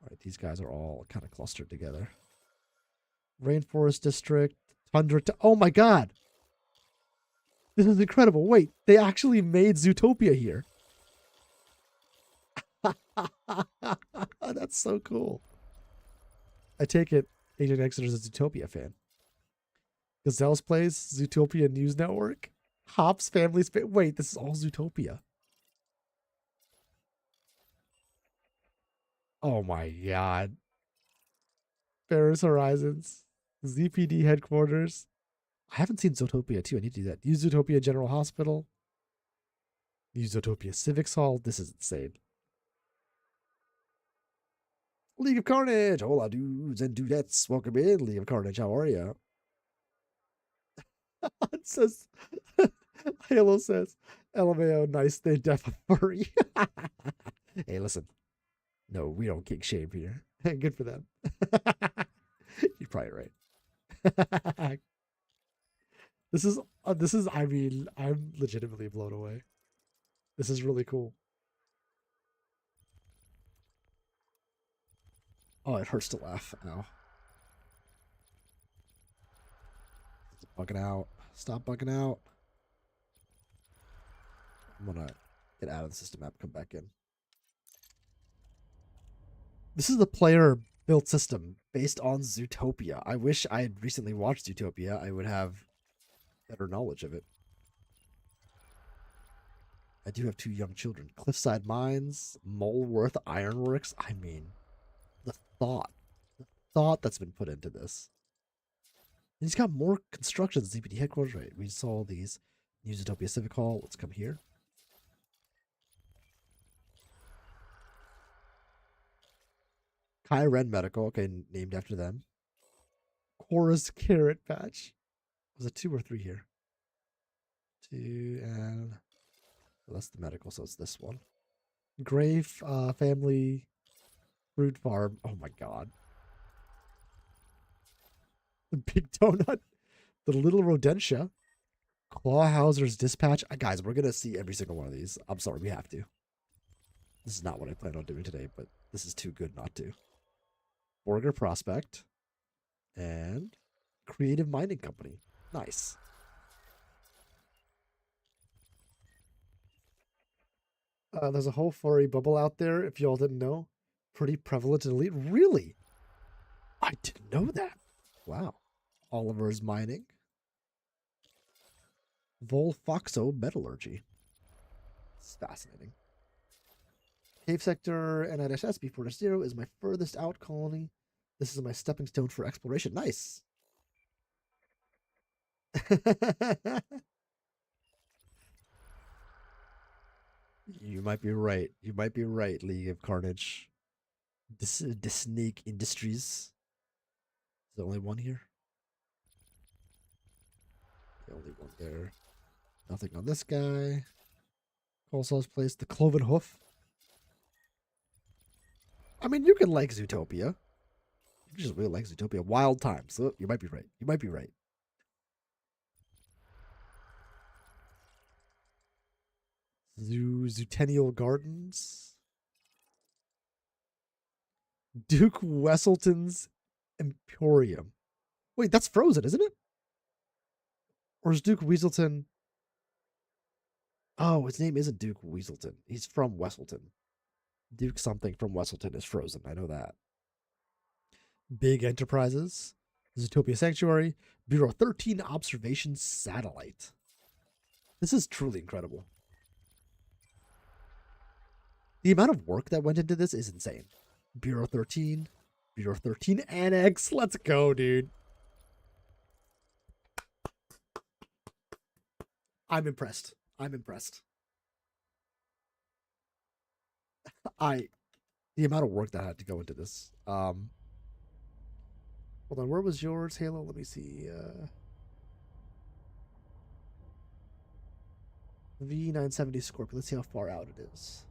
All right, these guys are all kind of clustered together. Rainforest District, Tundra. Oh my god. This is incredible. Wait, they actually made Zootopia here. That's so cool. I take it Agent Exeter's a Zootopia fan. Gazelle's Place, Zootopia News Network, Hops Family Space. Wait, this is all Zootopia. Oh my god. Ferris Horizons, ZPD headquarters. I haven't seen Zootopia 2. I need to do that. Use Zootopia General Hospital. Use Zootopia Civics Hall. This is insane. League of Carnage. Hola, dudes and dudettes. Welcome in, League of Carnage. How are you? It says, Halo says, LMAO, nice. They def a furry. Hey, listen. No, we don't kick shame here. Good for them. You're probably right. This is, I mean, I'm legitimately blown away. This is really cool. Oh, it hurts to laugh now. Bugging out. Stop bugging out. I'm gonna get out of the system app, come back in. This is the player built system based on Zootopia. I wish I had recently watched Zootopia. I would have better knowledge of it. I do have 2 young children. Cliffside Mines, Moleworth Ironworks. I mean, the thought that's been put into this. And he's got more construction than ZPD headquarters, right? We saw these. New Zootopia Civic Hall. Let's come here. Kai Ren Medical. Okay, named after them. Chorus Carrot Patch. Was it 2 or 3 here? 2 and well, that's the medical, so it's this one. Gray Family Fruit Farm. Oh my god. The Big Donut. The Little Rodentia. Clawhauser's Dispatch. Guys, we're going to see every single one of these. I'm sorry, we have to. This is not what I plan on doing today, but this is too good not to. Borger Prospect. And Creative Mining Company. Nice. There's a whole furry bubble out there, if y'all didn't know. Pretty prevalent in Elite. Really? I didn't know that. Wow. Oliver's Mining. Volfoxo Metallurgy. It's fascinating. Cave Sector and SB40 is my furthest out colony. This is my stepping stone for exploration. Nice. You might be right. You might be right, League of Carnage. The Snake Industries. Is there only one here? The only one there. Nothing on this guy. Coleslaw's Place. The Cloven Hoof. I mean, you can like Zootopia. You just really like Zootopia. Wild Times. So you might be right. You might be right. Zootennial Gardens. Duke Wesselton's Emporium. Wait, that's Frozen, isn't it? Or is Duke Weaselton... Oh, his name isn't Duke Weaselton. He's from Wesselton. Duke something from Wesselton is Frozen. I know that. Big Enterprises. Zootopia Sanctuary. Bureau 13 Observation Satellite. This is truly incredible. The amount of work that went into this is insane. Bureau 13. Bureau 13 Annex. Let's go, dude. I'm impressed. I'm impressed. The amount of work that had to go into this. Hold on, where was yours, Halo? Let me see. V970 Scorpion. Let's see how far out it is.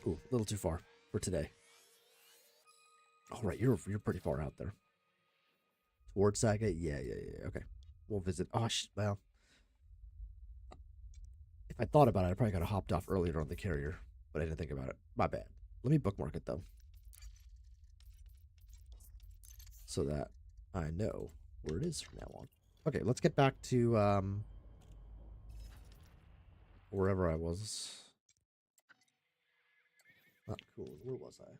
Ooh, a little too far for today. All right, you're pretty far out there. Towards Saga? Yeah. Okay. We'll visit. Oh, well. If I thought about it, I probably could have hopped off earlier on the carrier, but I didn't think about it. My bad. Let me bookmark it, though. So that I know where it is from now on. Okay, let's get back to wherever I was. Not cool. Where was I?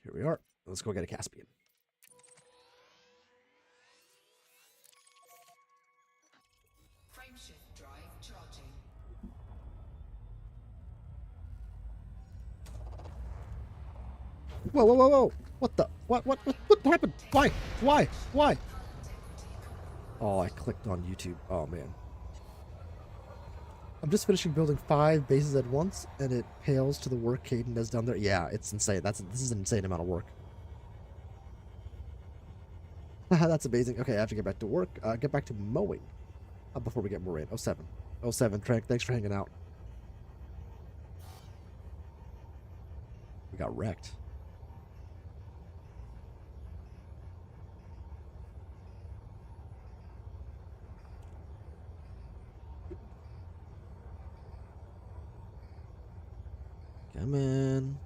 Here we are. Let's go get a Caspian. Frameshift drive charging. Whoa. What the? What happened? Why? Oh, I clicked on YouTube. Oh, man. I'm just finishing building 5 bases at once, and it pales to the work Caden has done there. Yeah, it's insane. This is an insane amount of work. That's amazing. Okay, I have to get back to work. Get back to mowing before we get more rain. 07, Trank, thanks for hanging out. We got wrecked. Come in.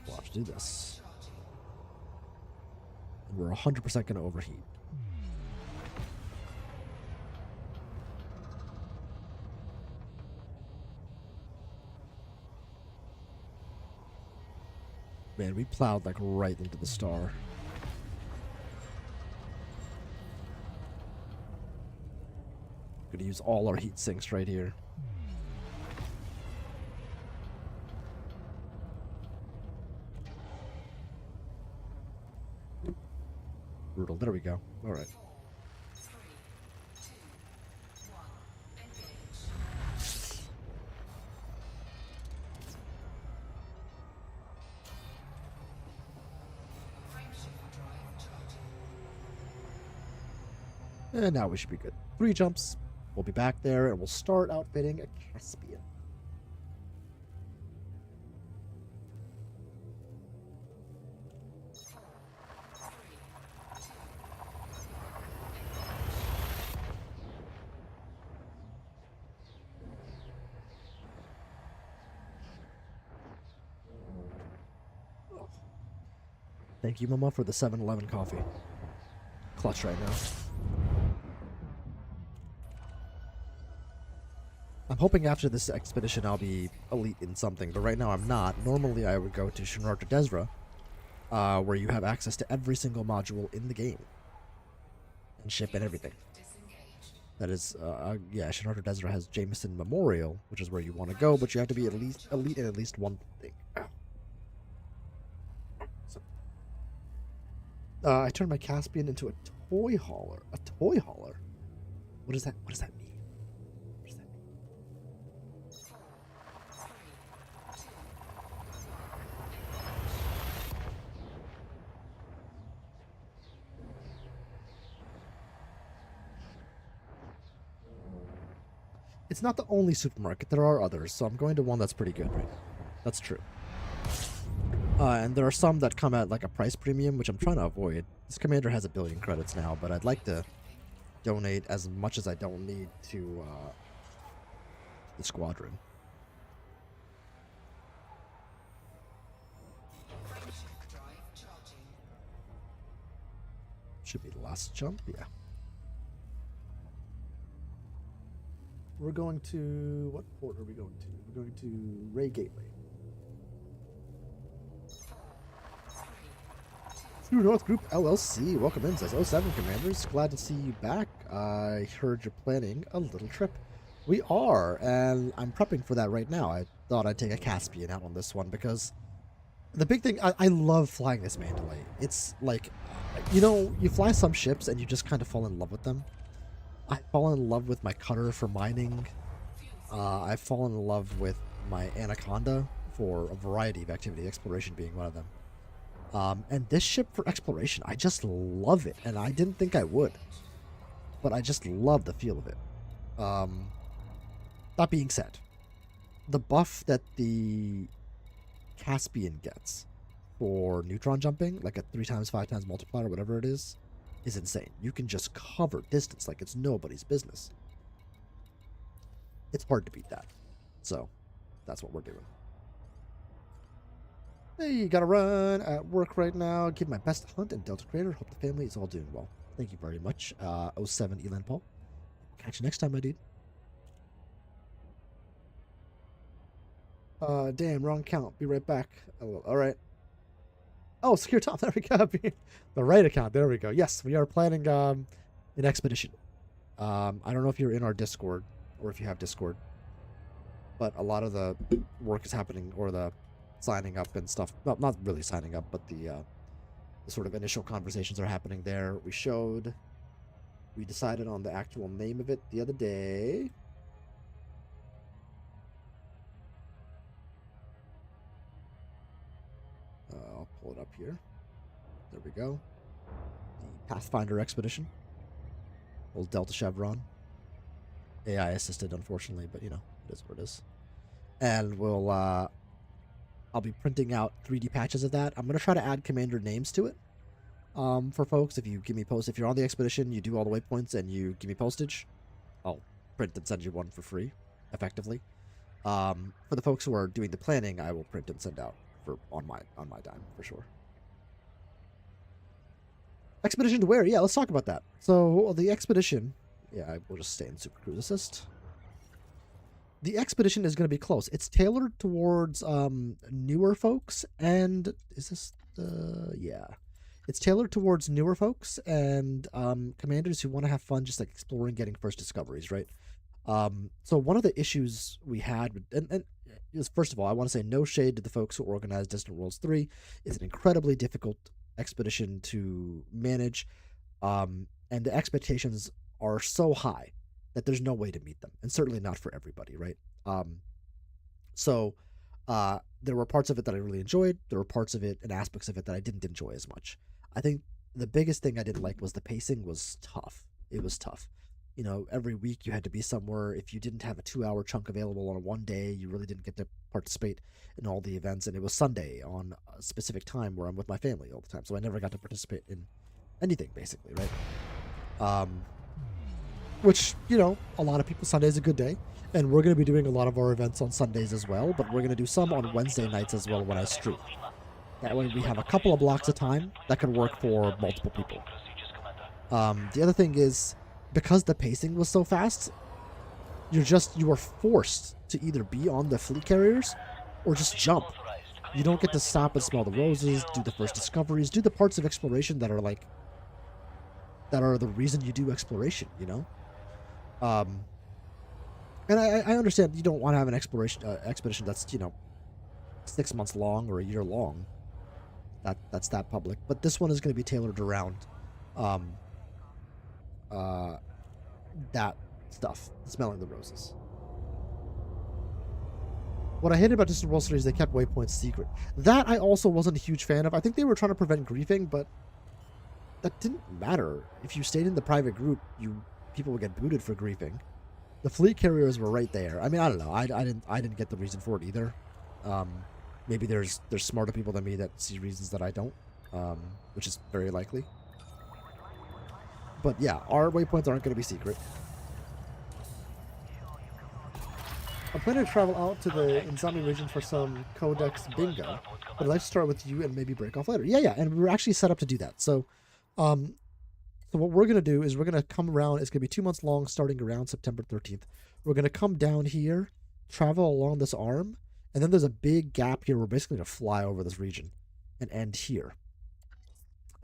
Watch do this. And we're 100% going to overheat. Man, we plowed like right into the star. Gonna use all our heat sinks right here. brutal. There we go. All right. And now we should be good. 3 jumps. We'll be back there, and we'll start outfitting a Caspian. Thank you, Mama, for the 7-Eleven coffee. Clutch right now. I'm hoping after this expedition I'll be elite in something, but right now I'm not. Normally I would go to Shinrarta Desra, where you have access to every single module in the game. And ship and everything. That is, yeah, Shinrarta Desra has Jameson Memorial, which is where you want to go, but you have to be at least elite in at least one thing. I turned my Caspian into a toy hauler. A toy hauler? What does that mean? What does that mean? It's not the only supermarket. There are others, so I'm going to one that's pretty good right now. That's true. And there are some that come at like a price premium, which I'm trying to avoid. This commander has 1 billion credits now, but I'd like to donate as much as I don't need to the squadron. Should be the last jump, yeah. We're going to... What port are we going to? We're going to Ray Gateway. True North Group LLC, welcome in, says 07 Commanders. Glad to see you back. I heard you're planning a little trip. We are, and I'm prepping for that right now. I thought I'd take a Caspian out on this one because the big thing, I love flying this Mandalay. It's like, you know, you fly some ships and you just kind of fall in love with them. I've fallen in love with my cutter for mining. I've fallen in love with my Anaconda for a variety of activity, exploration being one of them. And this ship for exploration, I just love it, and I didn't think I would, but I just love the feel of it. That being said, the buff that the Caspian gets for neutron jumping, like a 3x, 5x multiplier, whatever it is insane. You can just cover distance like it's nobody's business. It's hard to beat that. So, that's what we're doing. Hey, gotta run at work right now. Give my best hunt and Delta Creator. Hope the family is all doing well. Thank you very much. 07 Elan Paul. Catch you next time, my dude. Damn, wrong count. Be right back. Oh, all right. Oh, Secure Tom. There we go. The right account. There we go. Yes, we are planning an expedition. I don't know if you're in our Discord or if you have Discord, but a lot of the work is happening, or the signing up and stuff. Well, not really signing up, but the sort of initial conversations are happening there. We decided on the actual name of it the other day. I'll pull it up here. There we go. The Pathfinder Expedition. Old Delta Chevron. AI assisted, unfortunately, but you know, it is what it is. And we'll, I'll be printing out 3D patches of that. I'm going to try to add commander names to it. For folks, if you give me if you're on the expedition, you do all the waypoints, and you give me postage, I'll print and send you one for free, effectively. For the folks who are doing the planning, I will print and send out on my dime for sure. Expedition to where? Yeah, let's talk about that. So the expedition, yeah, we'll just stay in Super Cruise Assist. The expedition is going to be close. It's tailored towards newer folks, and is this the... yeah. It's tailored towards newer folks and commanders who want to have fun just like exploring, getting first discoveries, right? So one of the issues we had, and is, first of all, I want to say no shade to the folks who organized Distant Worlds 3. It's an incredibly difficult expedition to manage. And the expectations are so high that there's no way to meet them, and certainly not for everybody, right? So there were parts of it that I really enjoyed. There were parts of it and aspects of it that I didn't enjoy as much. I think the biggest thing I didn't like was the pacing was tough. It was tough. You know, every week you had to be somewhere. If you didn't have a 2-hour chunk available on one day, you really didn't get to participate in all the events. And it was Sunday on a specific time where I'm with my family all the time. So I never got to participate in anything, basically, right? Which, you know, a lot of people, Sunday's a good day. And we're going to be doing a lot of our events on Sundays as well, but we're going to do some on Wednesday nights as well when I stream. That way we have a couple of blocks of time that can work for multiple people. The other thing is, because the pacing was so fast, you are forced to either be on the fleet carriers or just jump. You don't get to stop and smell the roses, do the first discoveries, do the parts of exploration that are like, that are the reason you do exploration, you know? And I understand you don't want to have an expedition that's, you know, 6 months long or a year long. That's that public. But this one is going to be tailored around that stuff, smelling the roses. What I hated about Distant World Series, they kept waypoints secret. That I also wasn't a huge fan of. I think they were trying to prevent griefing, but that didn't matter. If you stayed in the private group, people would get booted for griefing. The fleet carriers were right there. I mean, I don't know. I didn't get the reason for it either. Maybe there's smarter people than me that see reasons that I don't, which is very likely. But yeah, our waypoints aren't going to be secret. I'm planning to travel out to the Inzami region for some Codex bingo, but I'd like to start with you and maybe break off later. Yeah, and we're actually set up to do that. So what we're going to do is we're going to come around. It's going to be 2 months long, starting around September 13th. We're going to come down here, travel along this arm, and then there's a big gap here. We're basically going to fly over this region and end here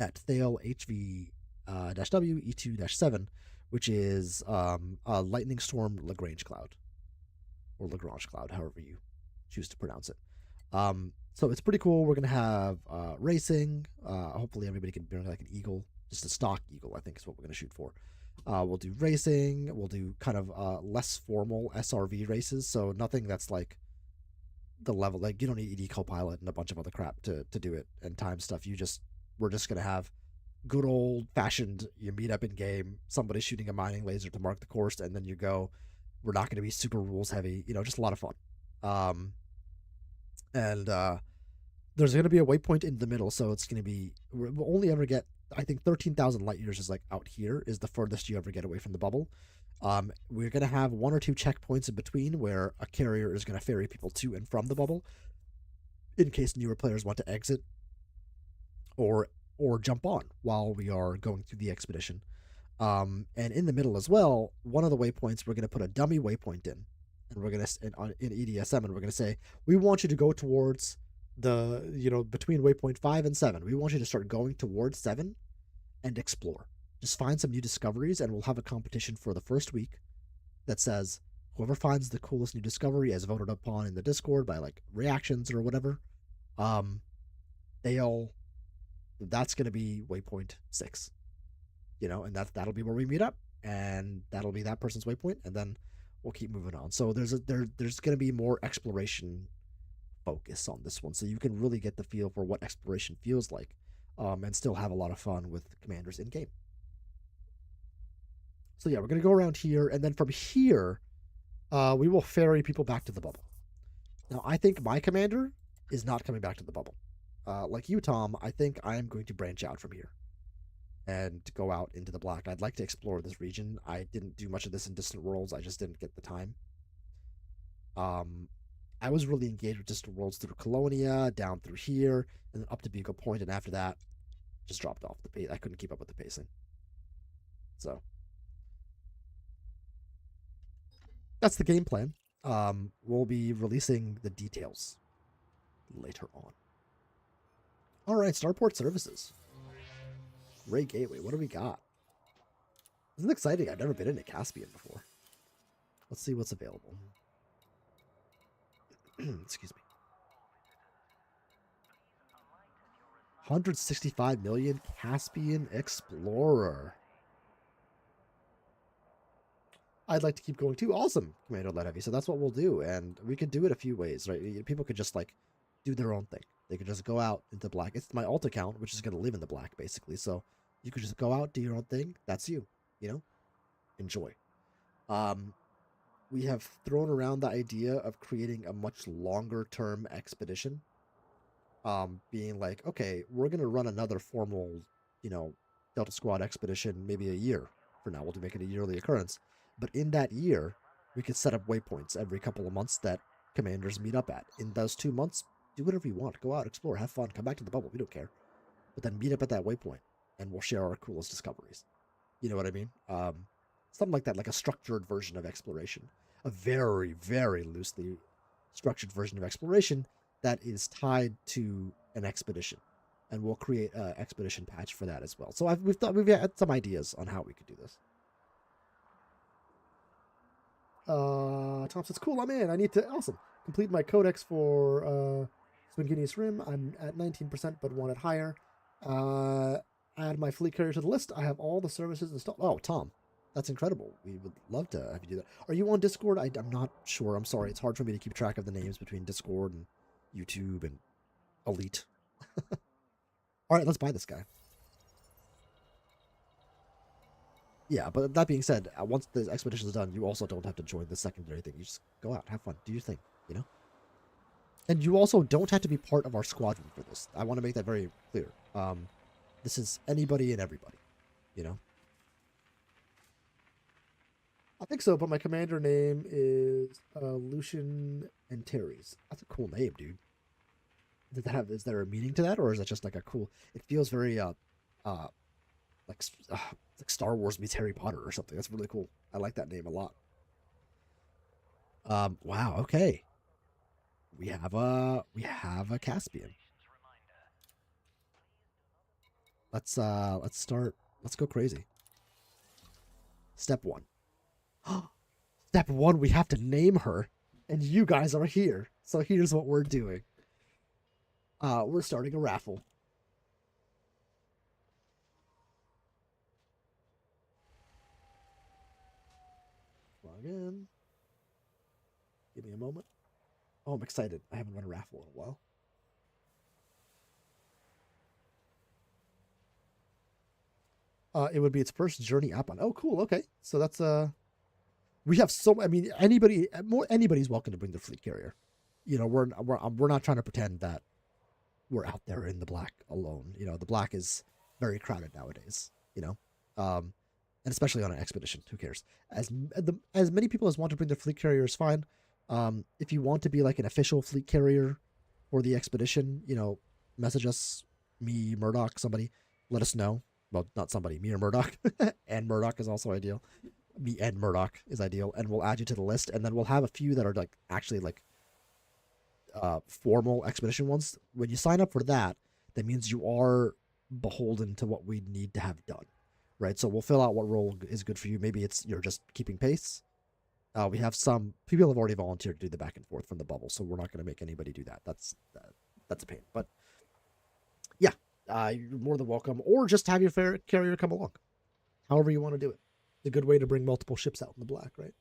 at Thale HV-W E2-7, which is a lightning storm Lagrange cloud, or Lagrange cloud, however you choose to pronounce it. So it's pretty cool. We're going to have racing. Hopefully everybody can bring like an eagle. Just a stock eagle, I think, is what we're going to shoot for. We'll do racing. We'll do kind of less formal SRV races, so nothing that's like the level. Like, you don't need ED Copilot and a bunch of other crap to do it and time stuff. We're just going to have good old-fashioned, you meet up in game, somebody shooting a mining laser to mark the course, and then you go. We're not going to be super rules-heavy, just a lot of fun. There's going to be a waypoint in the middle, so it's going to be. We'll only ever get, I think, 13,000 light years is like out here is the furthest you ever get away from the bubble. We're going to have 1 or 2 checkpoints in between where a carrier is going to ferry people to and from the bubble in case newer players want to exit or jump on while we are going through the expedition. And in the middle as well, one of the waypoints, we're going to put a dummy waypoint in. And we're going to, in EDSM, and we're going to say, we want you to go towards between waypoint 5 and 7. We want you to start going towards 7 and explore. Just find some new discoveries, and we'll have a competition for the first week that says whoever finds the coolest new discovery as voted upon in the Discord by like reactions or whatever, that's going to be waypoint 6, and that'll be where we meet up, and that'll be that person's waypoint, and then we'll keep moving on. So there's going to be more exploration focus on this one, so you can really get the feel for what exploration feels like, and still have a lot of fun with commanders in game. So yeah, we're going to go around here, and then from here, we will ferry people back to the bubble. Now, I think my commander is not coming back to the bubble. Like you, Tom, I think I am going to branch out from here and go out into the black. I'd like to explore this region. I didn't do much of this in Distant Worlds. I just didn't get the time. I was really engaged with Distant Worlds through Colonia, down through here, and then up to Beagle Point, and after that, just dropped off the pace. I couldn't keep up with the pacing. So that's the game plan. We'll be releasing the details later on. All right, Starport Services. Ray Gateway, what do we got? This is exciting. I've never been into Caspian before. Let's see what's available. Excuse me. 165 million Caspian Explorer. I'd like to keep going too. Awesome, Commander Lead Heavy. So that's what we'll do, and we could do it a few ways, right? People could just like do their own thing. They could just go out into black. It's my alt account, which is going to live in the black basically. So you could just go out, do your own thing. That's you. You know, enjoy. We have thrown around the idea of creating a much longer term expedition. Being like, okay, we're gonna run another formal, you know, Delta Squad expedition maybe a year for now. We'll make it a yearly occurrence. But in that year, we could set up waypoints every couple of months that commanders meet up at. In those 2 months, do whatever you want. Go out, explore, have fun, come back to the bubble. We don't care. But then meet up at that waypoint, and we'll share our coolest discoveries. You know what I mean? Something like that, like a structured version of exploration. A very, very loosely structured version of exploration that is tied to an expedition. And we'll create an expedition patch for that as well. So we've had some ideas on how we could do this. Tom says, cool, I'm in. I need to, awesome, complete my codex for Swinginius Rim. I'm at 19%, but want it higher. Add my fleet carrier to the list. I have all the services installed. Oh, Tom, that's incredible. We would love to have you do that. Are you on Discord? I'm not sure. I'm sorry. It's hard for me to keep track of the names between Discord and YouTube and Elite. All right, let's buy this guy. Yeah, but that being said, once the expedition is done, you also don't have to join the secondary thing. You just go out, have fun, do your thing, you know? And you also don't have to be part of our squadron for this. I want to make that very clear. This is anybody and everybody, you know? I think so, but my commander name is Lucian Antares. That's a cool name, dude. Is there a meaning to that, or is that just like a cool? It feels very like Star Wars meets Harry Potter or something. That's really cool. I like that name a lot. Wow. Okay. We have a Caspian. Let's start. Let's go crazy. Step 1. Step 1. We have to name her, and you guys are here. So here's what we're doing. We're starting a raffle. Log in. Give me a moment. Oh, I'm excited. I haven't run a raffle in a while. It would be its first journey up on. Oh, cool. Okay, so that's we have so. I mean, anybody's welcome to bring their fleet carrier. You know, we're not trying to pretend that we're out there in the black alone. You know, the black is very crowded nowadays. You know, and especially on an expedition. Who cares? As many people as want to bring their fleet carrier is fine. If you want to be like an official fleet carrier for the expedition, you know, message us, me, Murdoch, somebody, let us know. Well, not somebody, me or Murdoch. And Murdoch is also ideal. Me and Murdoch is ideal, and we'll add you to the list, and then we'll have a few that are like actually like formal expedition ones. When you sign up for that, that means you are beholden to what we need to have done, right? So we'll fill out what role is good for you. Maybe it's you're just keeping pace. We have some people have already volunteered to do the back and forth from the bubble, so we're not going to make anybody do that. That's a pain. But yeah, you're more than welcome, or just have your carrier come along. However you want to do it. It's a good way to bring multiple ships out in the black, right?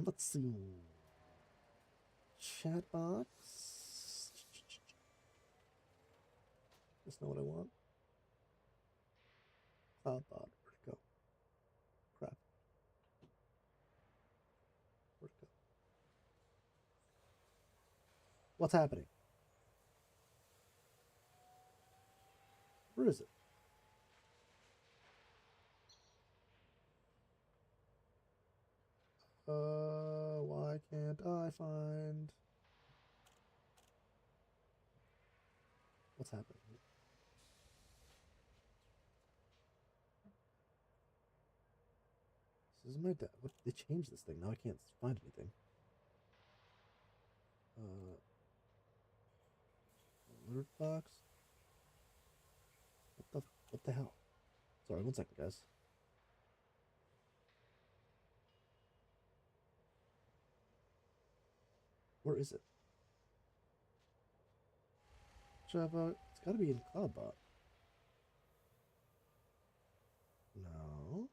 Let's see. Chat box. Just know what I want. Cloud bot. Where'd it go? Crap. Where'd it go? What's happening? Where is it? Why can't I find what's happening? This is my what they changed this thing. Now I can't find anything. Alert box. What the hell? Sorry, 1 second, guys. Where is it? Java. It's got to be in CloudBot. No.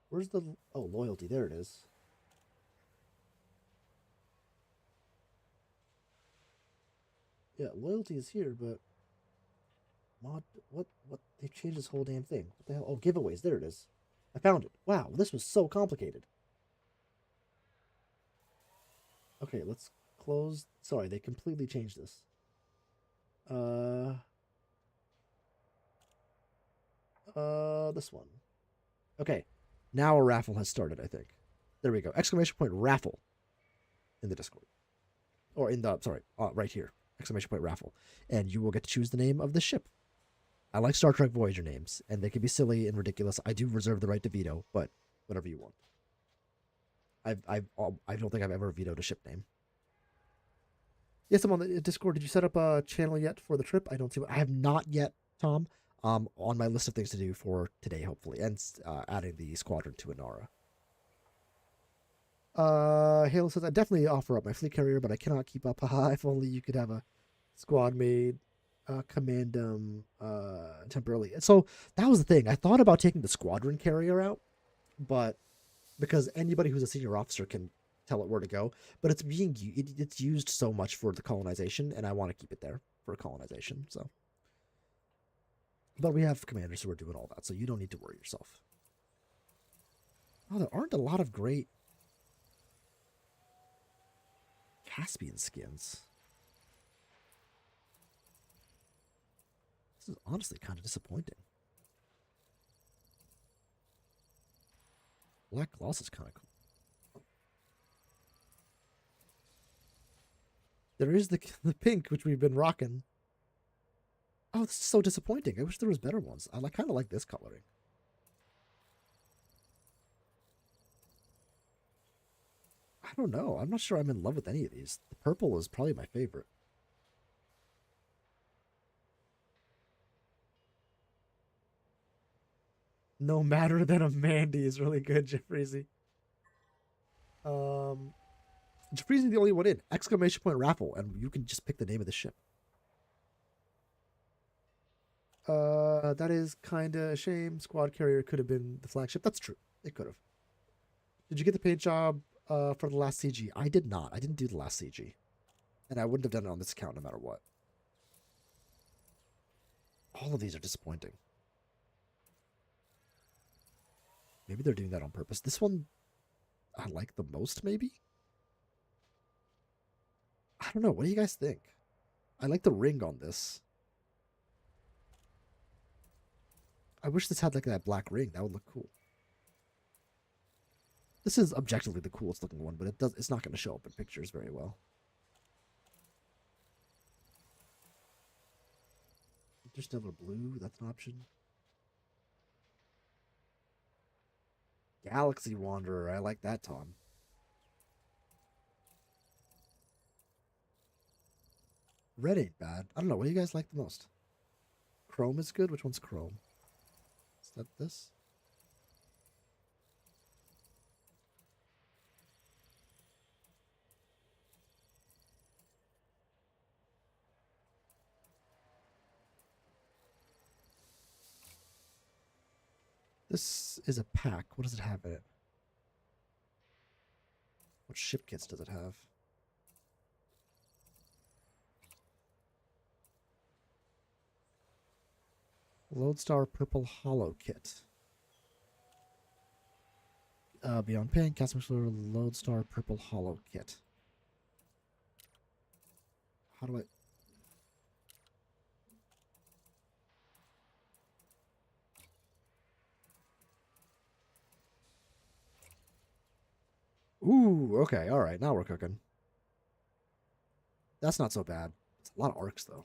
Where's the... Oh, loyalty. There it is. Yeah, loyalty is here, but... Mod... What? They changed this whole damn thing. What the hell? Oh, giveaways. There it is. I found it. Wow, this was so complicated. Okay, let's close... Sorry, they completely changed this. This one. Okay, now a raffle has started, I think. There we go. Exclamation point raffle in the Discord. Or in the, sorry, right here. Exclamation point raffle. And you will get to choose the name of the ship. I like Star Trek Voyager names, and they can be silly and ridiculous. I do reserve the right to veto, but whatever you want. I don't think I've ever vetoed a ship name. Yes, I'm on the Discord. Did you set up a channel yet for the trip? I don't see what I have not yet, Tom. On my list of things to do for today, hopefully, and adding the squadron to Inara. Halo says I definitely offer up my fleet carrier, but I cannot keep up. Haha, if only you could have a squad made, command them temporarily. And so that was the thing. I thought about taking the squadron carrier out, but because anybody who's a senior officer can tell it where to go, but it's it's used so much for the colonization, and I want to keep it there for colonization. So. But we have commanders who are doing all that, so you don't need to worry yourself. Oh, there aren't a lot of great Caspian skins. This is honestly kind of disappointing. Black Gloss is kind of cool. There is the pink, which we've been rocking. Oh, this is so disappointing. I wish there was better ones. I kind of like this coloring. I don't know. I'm not sure I'm in love with any of these. The purple is probably my favorite. No matter than a Mandy is really good, Jeffreezy. Jeffreezy the only one in. Exclamation point raffle, and you can just pick the name of the ship. That is kind of a shame. Squad carrier could have been the flagship. That's true. It could have. Did you get the paint job for the last CG? I did not. I didn't do the last CG. And I wouldn't have done it on this account no matter what. All of these are disappointing. Maybe they're doing that on purpose. This one I like the most, maybe? I don't know. What do you guys think? I like the ring on this. I wish this had like that black ring. That would look cool. This is objectively the coolest looking one, but it's not going to show up in pictures very well. Interstellar blue, that's an option. Galaxy Wanderer, I like that, Tom. Red ain't bad. I don't know, what do you guys like the most? Chrome is good? Which one's chrome? Is that this? This is a pack. What does it have in it? What ship kits does it have? Lodestar Purple Hollow Kit. Beyond Pink, Castmaster Lodestar Purple Hollow Kit. How do I... Ooh, okay, alright, now we're cooking. That's not so bad. It's a lot of arcs, though.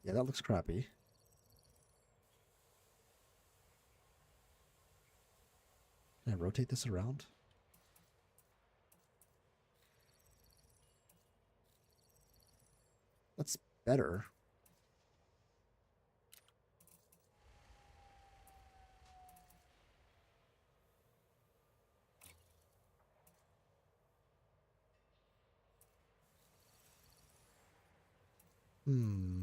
Yeah, that looks crappy. Can I rotate this around? That's better. Hmm.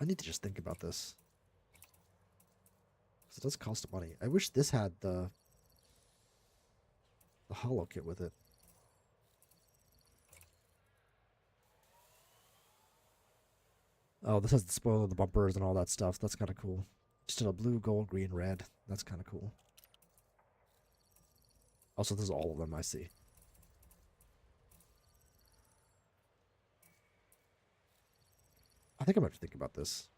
I need to just think about this. Because it does cost money. I wish this had the hollow kit with it. Oh, this has the spoiler of the bumpers and all that stuff. That's kind of cool. Just in a blue, gold, green, red. That's kind of cool. Also, this is all of them I see. I think I'm going to think about this.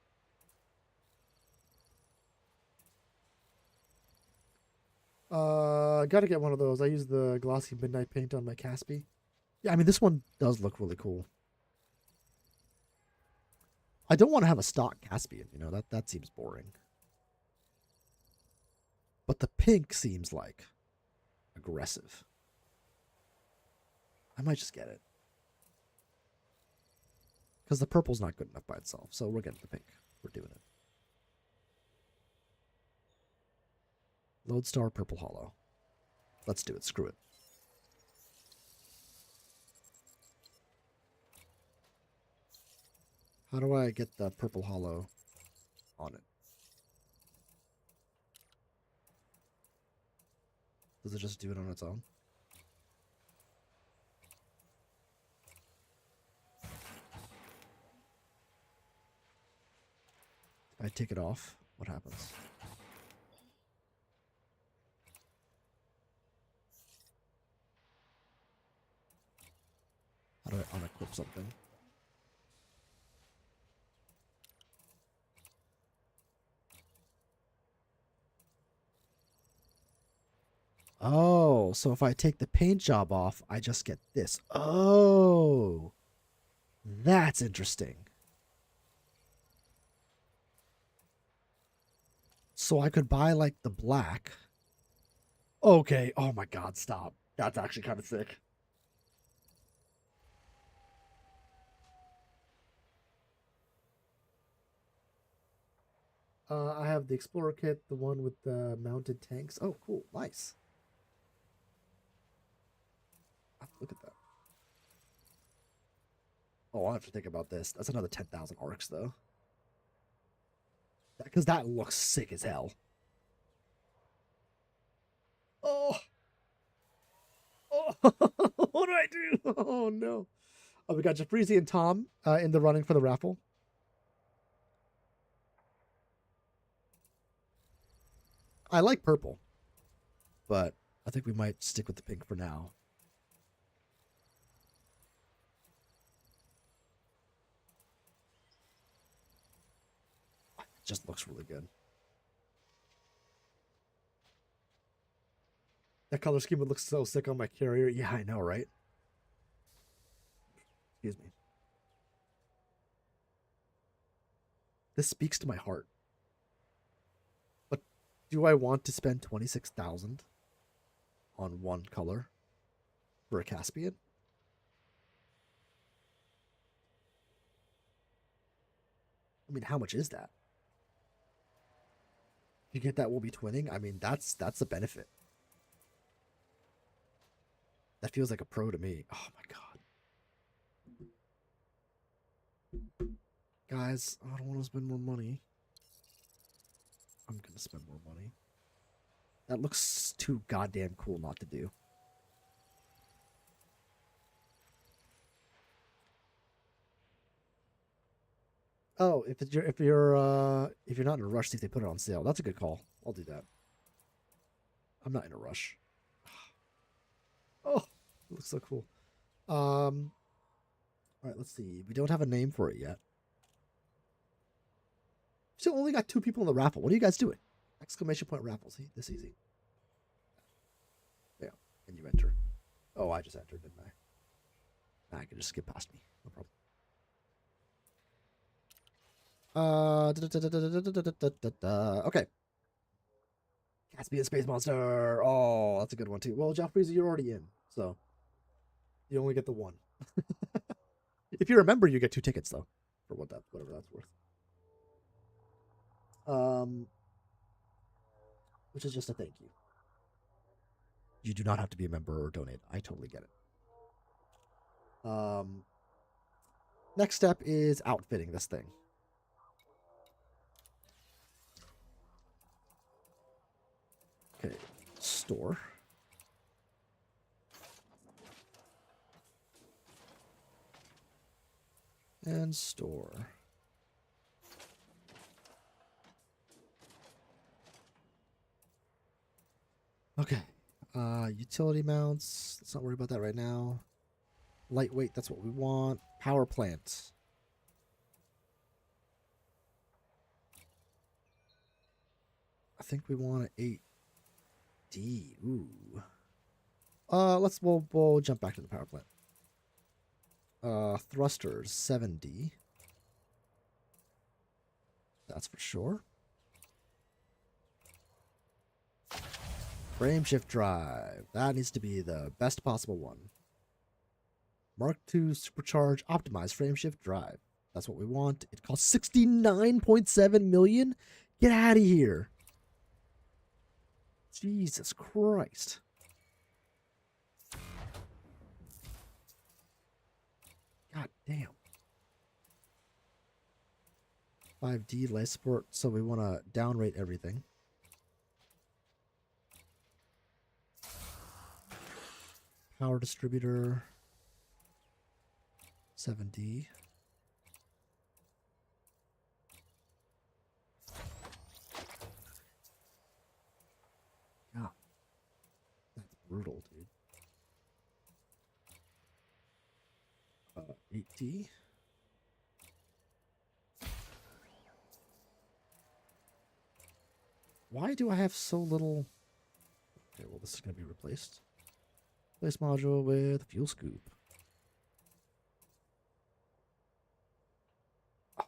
Gotta get one of those. I use the glossy midnight paint on my Caspi. Yeah, I mean, this one does look really cool. I don't want to have a stock Caspian, you know, that seems boring. But the pink seems like aggressive. I might just get it. Because the purple's not good enough by itself, so we're getting the pink. We're doing it. Lodestar Purple Hollow. Let's do it. Screw it. How do I get the Purple Hollow on it? Does it just do it on its own? If I take it off, what happens? How do I unequip something? Oh, so if I take the paint job off, I just get this. Oh, that's interesting. So I could buy like the black. Okay. Oh my God, stop. That's actually kind of sick. I have the Explorer kit, the one with the mounted tanks. Oh, cool. Nice. Look at that. Oh, I'll have to think about this. That's another 10,000 arcs, though. Because that looks sick as hell. Oh! Oh! What do I do? Oh, no. Oh, we got Jafreezy and Tom in the running for the raffle. I like purple, but I think we might stick with the pink for now. It just looks really good. That color scheme would look so sick on my carrier. Yeah, I know, right? Excuse me. This speaks to my heart. But do I want to spend 26,000 on one color for a Caspian? I mean, how much is that? If you get that will be twinning, I mean, that's a benefit. That feels like a pro to me. Oh my God. Guys, I don't want to spend more money. I'm going to spend more money. That looks too goddamn cool not to do. Oh, if you're not in a rush, see if they put it on sale. That's a good call. I'll do that. I'm not in a rush. Oh, it looks so cool. All right, let's see. We don't have a name for it yet. Still only got 2 people in the raffle. What are you guys doing? Exclamation point raffle. See, this easy. Yeah, and you enter. Oh, I just entered, didn't I? Nah, I can just skip past me. No problem. Okay. Caspian Space Monster. Oh, that's a good one too. Well, Joffrey's you're already in, so you only get the one. If you remember, you get 2 tickets though, for whatever that's worth. Which is just a thank you. You do not have to be a member or donate. I totally get it. Next step is outfitting this thing. Okay, store. And store. Okay. Utility mounts. Let's not worry about that right now. Lightweight, that's what we want. Power plant. I think we want an 8D. Ooh. We'll jump back to the power plant. Thrusters, 7D. That's for sure. Frame shift drive. That needs to be the best possible one. Mark II supercharge optimized frame shift drive. That's what we want. It costs 69.7 million. Get out of here. Jesus Christ. God damn. 5D life support, so we want to downrate everything. Power distributor. 7D. Yeah. That's brutal, dude. 8D. Why do I have so little? Okay, well, this is going to be replaced. Replace module with fuel scoop.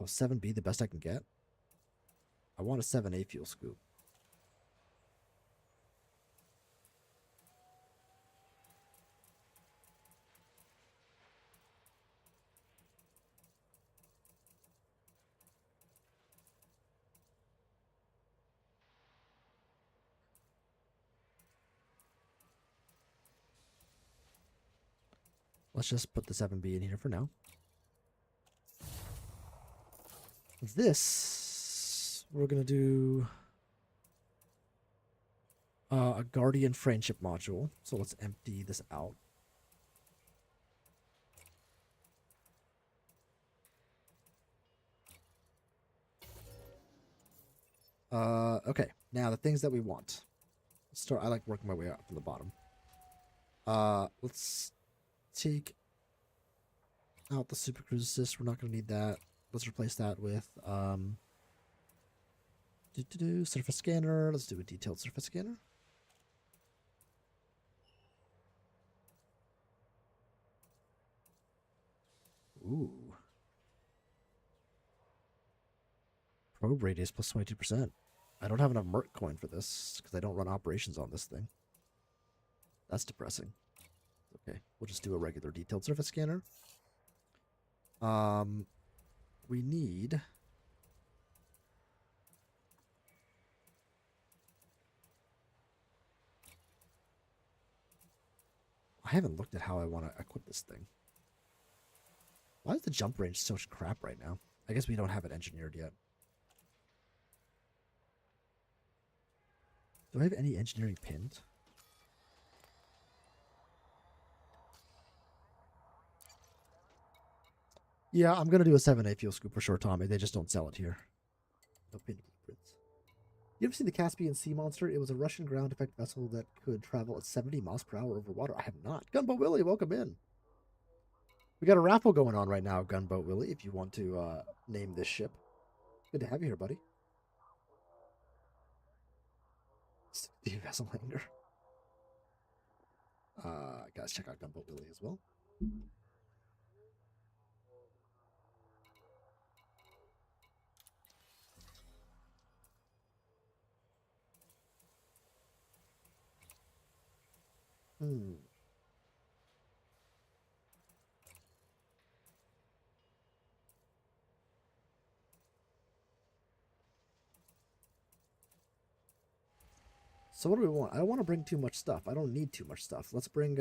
Oh, 7B, the best I can get. I want a 7A fuel scoop. Let's just put the 7B in here for now. This, we're going to do a Guardian friendship module. So let's empty this out. Okay, now the things that we want. Let's start. I like working my way up from the bottom. Let's take out the Super Cruise Assist. We're not going to need that. Let's replace that with surface scanner. Let's do a detailed surface scanner. Ooh. Probe radius plus 22%. I don't have enough Merc coin for this because I don't run operations on this thing. That's depressing. Okay, we'll just do a regular detailed surface scanner. We need I haven't looked at how I want to equip this thing. Why is the jump range such crap right now? I guess we don't have it engineered yet. Do I have any engineering pinned? Yeah, I'm going to do a 7A fuel scoop for sure, Tommy. They just don't sell it here. No pinned blueprints. You ever seen the Caspian Sea Monster? It was a Russian ground effect vessel that could travel at 70 miles per hour over water. I have not. Gunboat Willie, welcome in. We got a raffle going on right now, Gunboat Willie, if you want to name this ship. Good to have you here, buddy. The vessel hanger. Guys, check out Gunboat Willie as well. So what do we want? I don't want to bring too much stuff. I don't need too much stuff. Let's bring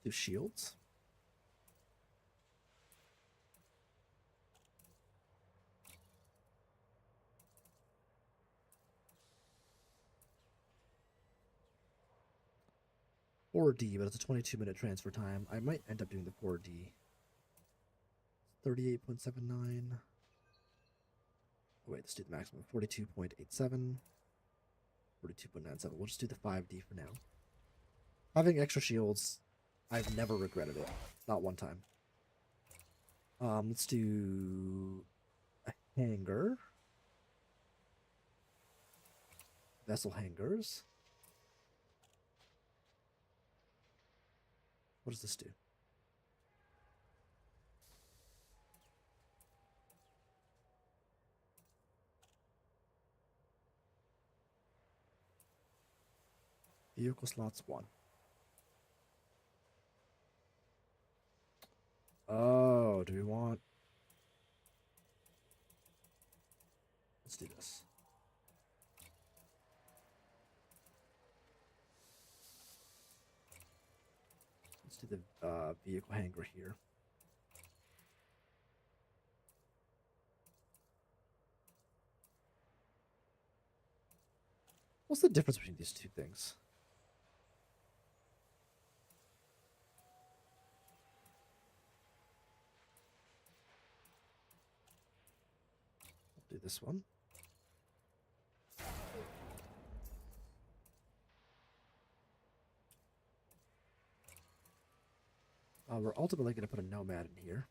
Do shields. Or D, but it's a 22-minute transfer time. I might end up doing the 4D. 38.79. Oh, wait, let's do the maximum. 42.87. 42.97. We'll just do the 5D for now. Having extra shields, I've never regretted it. Not one time. Let's do a hanger. Vessel hangers. What does this do? Vehicle slots 1. Oh, do we want... Let's do this. Let's do the vehicle hanger here. What's the difference between these two things? I'll do this one. We're ultimately going to put a Nomad in here.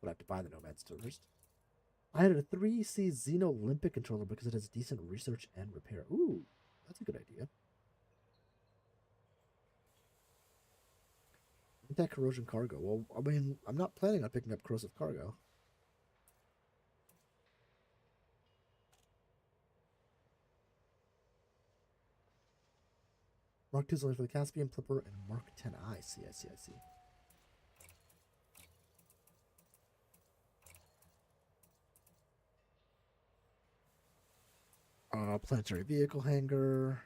But I have to buy the Nomad still first. I added a 3C Xeno Olympic controller because it has decent research and repair. Ooh, that's a good idea. Anti-corrosion cargo. Well, I mean, I'm not planning on picking up corrosive cargo. Mark 2 is only for the Caspian, Flipper, and Mark 10. I see. Planetary vehicle hanger.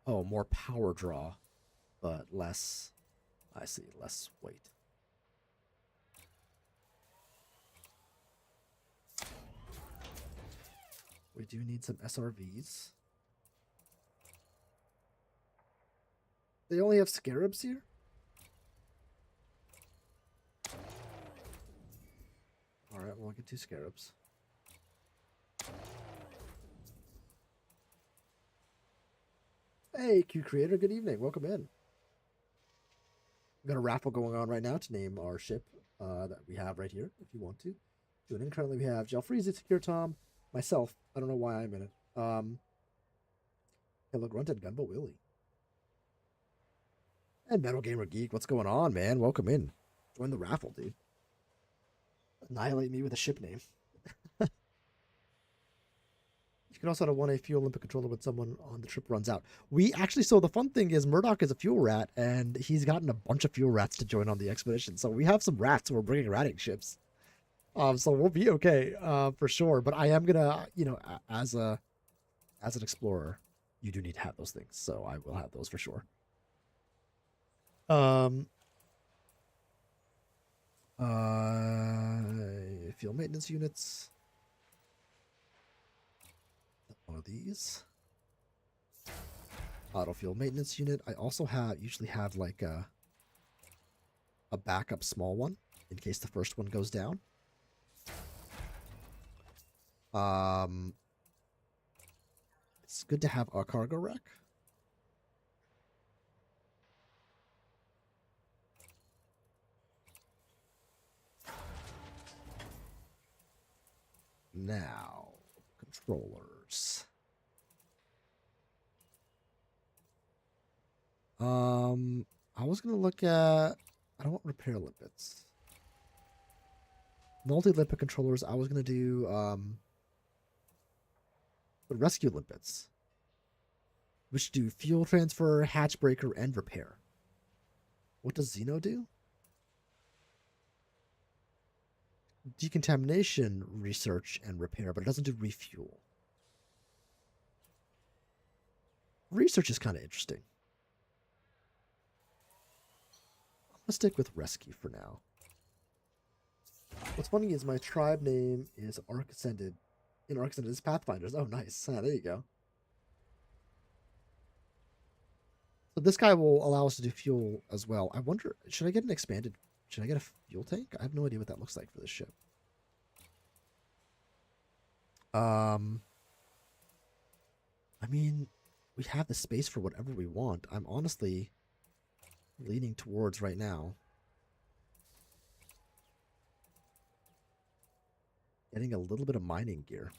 Oh, more power draw, but less. I see, less weight. We do need some SRVs. They only have scarabs here? Alright, well, I'll get 2 scarabs. Hey, Q Creator, good evening. Welcome in. We've got a raffle going on right now to name our ship that we have right here, if you want to. Tune in. Currently, we have Gelfreezy, Secure Tom, myself. I don't know why I'm in it. Hello, Grunted, Gunbo Willie. And Metal Gamer Geek, what's going on, man? Welcome in. Join the raffle, dude. Annihilate me with a ship name. You can also have a 1A fuel Olympic controller when someone on the trip runs out. We actually, so the fun thing is Murdoch is a fuel rat, and he's gotten a bunch of fuel rats to join on the expedition. So we have some rats who are bringing ratting ships. So we'll be okay, for sure. But I am gonna, you know, as an explorer, you do need to have those things. So I will have those for sure. Fuel maintenance units. One of these. Auto fuel maintenance unit. I also usually have like a backup small one in case the first one goes down. It's good to have a cargo wreck. Now, controllers. I was gonna look at. I don't want repair limpets. Multi-limpet controllers. I was gonna do the rescue limpets, which do fuel transfer, hatch breaker, and repair. What does Xeno do? Decontamination, research, and repair, but it doesn't do refuel. Research is kind of interesting. I'm gonna stick with rescue for now. What's funny is my tribe name is Arc Ascended. In Arc Ascended is Pathfinders. Oh, nice. Ah, there you go. So this guy will allow us to do fuel as well. I wonder, should I get an expanded? Should I get a fuel tank? I have no idea what that looks like for this ship. I mean, we have the space for whatever we want. I'm honestly leaning towards right now getting a little bit of mining gear.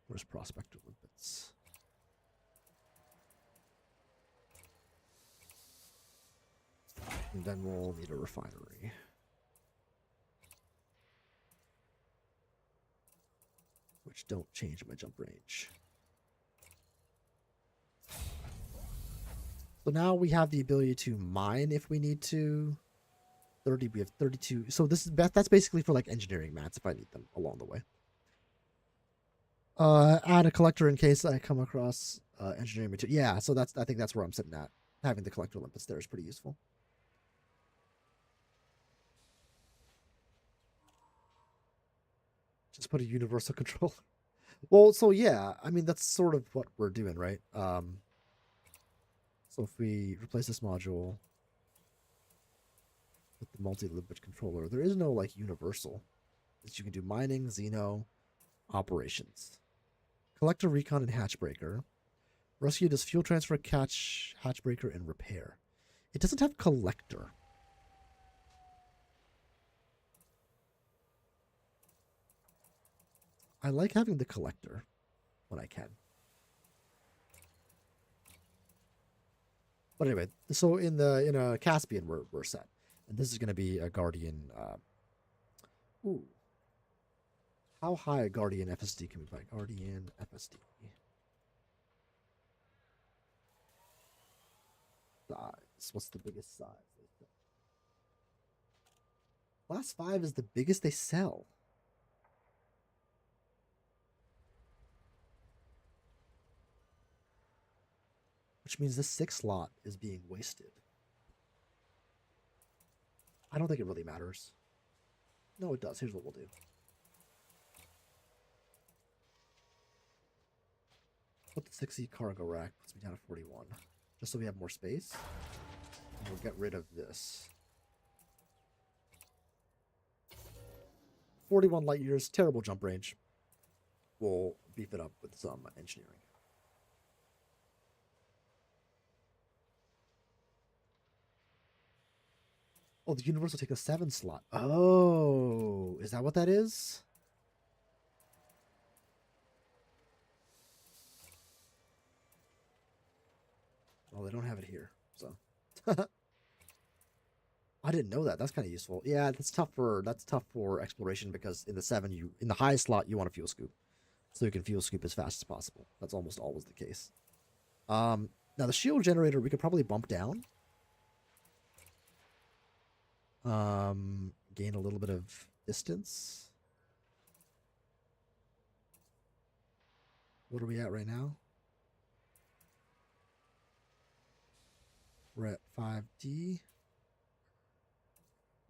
Where's Prospector Limpets? And then we'll need a refinery. Which don't change my jump range. So now we have the ability to mine if we need to. 30, we have 32. So this is that's basically for like engineering mats if I need them along the way. Add a collector in case I come across engineering material. Yeah, so I think that's where I'm sitting at. Having the collector limpets there is pretty useful. Just put a universal controller. Well, so yeah, I mean that's sort of what we're doing, right? So if we replace this module with the multi-limpet controller, there is no like universal. You can do mining, Xeno, operations. Collector, recon, and hatchbreaker. Rescue does fuel transfer, catch, hatchbreaker, and repair. It doesn't have collector. I like having the collector when I can. But anyway, so in a Caspian we're set. And this is gonna be a Guardian ooh. How high a Guardian FSD can we buy? Guardian FSD. Size. What's the biggest size? Class 5 is the biggest they sell. Which means this 6 slot is being wasted. I don't think it really matters. No, it does. Here's what we'll do. Put the 6E cargo rack, puts me down to 41. Just so we have more space. And we'll get rid of this. 41 light years, terrible jump range. We'll beef it up with some engineering. Oh, the universe will take a 7 slot. Oh, is that what that is? Well, they don't have it here, so. I didn't know that. That's kind of useful. Yeah, that's tough for exploration because in the 7 in the highest slot you want a fuel scoop. So you can fuel scoop as fast as possible. That's almost always the case. Now the shield generator we could probably bump down. Gain a little bit of distance. What are we at right now? We're at 5D.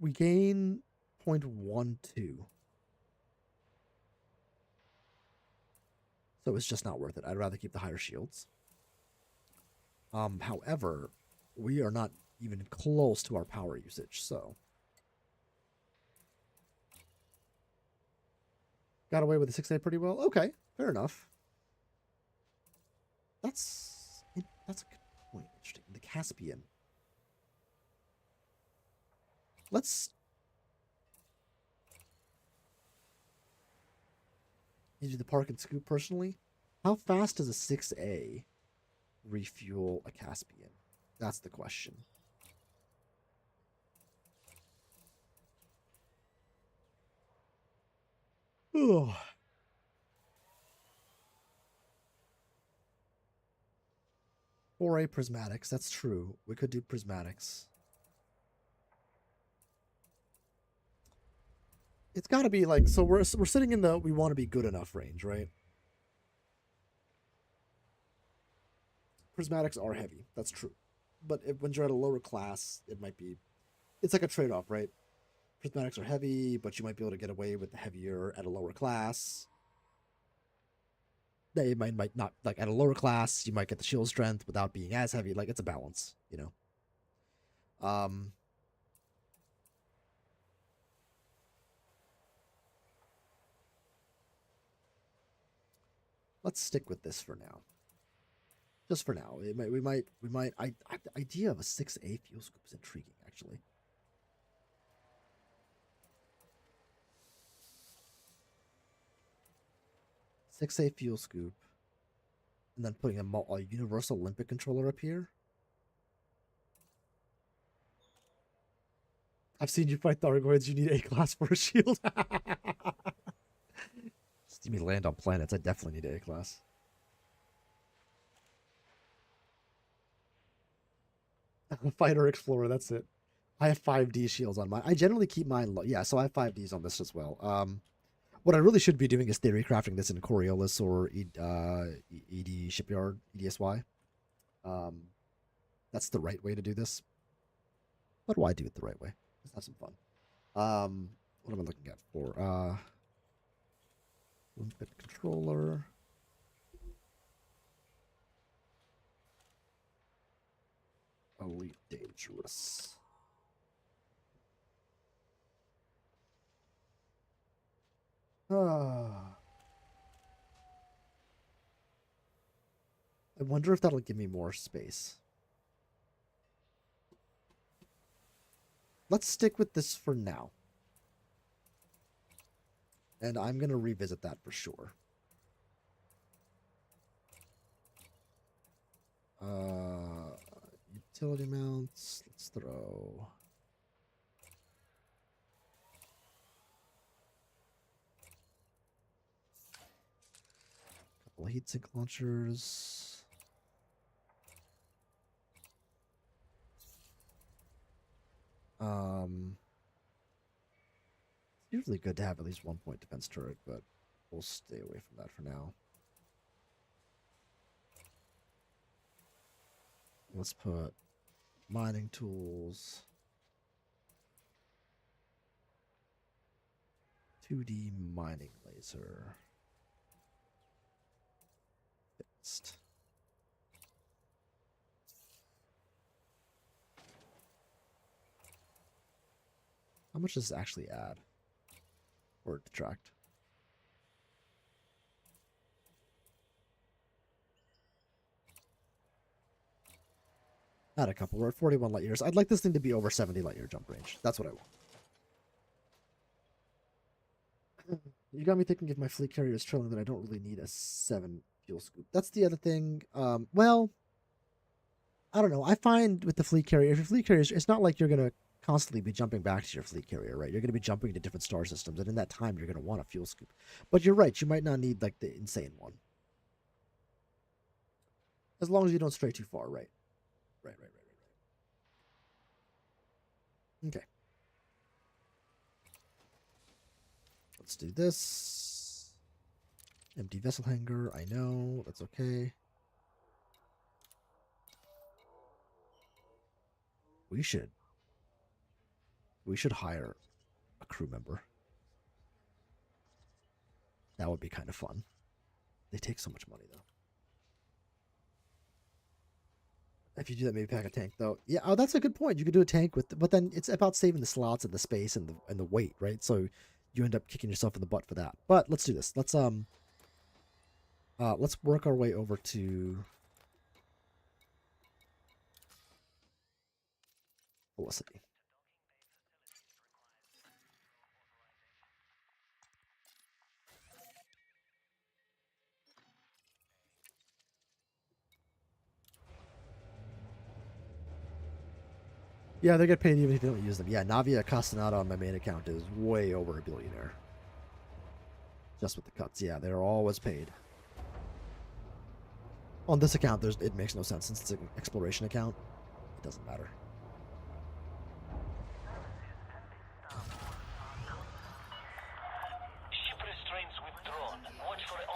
We gain 0.12. So it's just not worth it. I'd rather keep the higher shields. However, we are not even close to our power usage, so. Got away with the 6A pretty well. Okay, fair enough. That's a good point. Interesting. The Caspian. Let's. You do the park and scoop personally. How fast does a 6A refuel a Caspian? That's the question. Oh. 4A prismatics. That's true. We could do prismatics. It's got to be like, so we're sitting in the we want to be good enough range, right? Prismatics are heavy. That's true. But when you're at a lower class, it might be, it's like a trade-off, right? Prismatics are heavy, but you might be able to get away with the heavier at a lower class. They might not, like at a lower class, you might get the shield strength without being as heavy. Like it's a balance, you know. Let's stick with this for now. Just for now. We might. The idea of a 6A fuel scoop is intriguing, actually. A fuel scoop, and then putting a universal Olympic controller up here. I've seen you fight Thargoids. You need A class for a shield. You mean land on planets? I definitely need A class. Fighter Explorer, that's it. I have 5D shields on mine. I generally keep mine low. Yeah, so I have 5Ds on this as well. What I really should be doing is theory crafting this in Coriolis or ED Shipyard, EDSY. That's the right way to do this. But why do it the right way? Let's have some fun. What am I looking at for? Limpet controller. Elite Dangerous. I wonder if that'll give me more space. Let's stick with this for now. And I'm going to revisit that for sure. Utility mounts. Let's throw. Couple of heatsink launchers. It's usually good to have at least 1 point defense turret, but we'll stay away from that for now. Let's put mining tools. 2D mining laser. Fixed. How much does this actually add? Or detract? Add a couple. We're at 41 light years. I'd like this thing to be over 70 light year jump range. That's what I want. You got me thinking if my fleet carrier is trailing that I don't really need a 7 fuel scoop. That's the other thing. Well, I don't know. I find with the fleet carrier, if your fleet carrier, it's not like you're going to constantly be jumping back to your fleet carrier, right? You're going to be jumping to different star systems, and in that time, you're going to want a fuel scoop. But you're right. You might not need, like, the insane one. As long as you don't stray too far, right? Right. Okay. Let's do this. Empty vessel hangar. I know. That's okay. We should hire a crew member. That would be kind of fun. They take so much money, though. If you do that, maybe pack a tank, though. Yeah, oh, that's a good point. You could do a tank with, but then it's about saving the slots and the space and the weight, right? So you end up kicking yourself in the butt for that. But let's do this. Let's work our way over to Felicity. Yeah, they get paid even if you don't use them. Yeah, Navia Castaneda on my main account is way over a billionaire. Just with the cuts. Yeah, they're always paid. On this account, it makes no sense since it's an exploration account. It doesn't matter.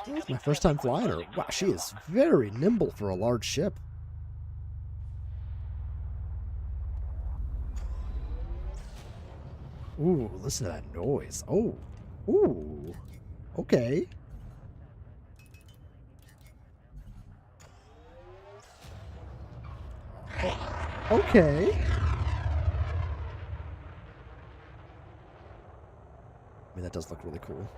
This is my first time flying her. Wow, she is very nimble for a large ship. Ooh, listen to that noise. Oh. Ooh. Okay. Oh, okay. I mean, that does look really cool.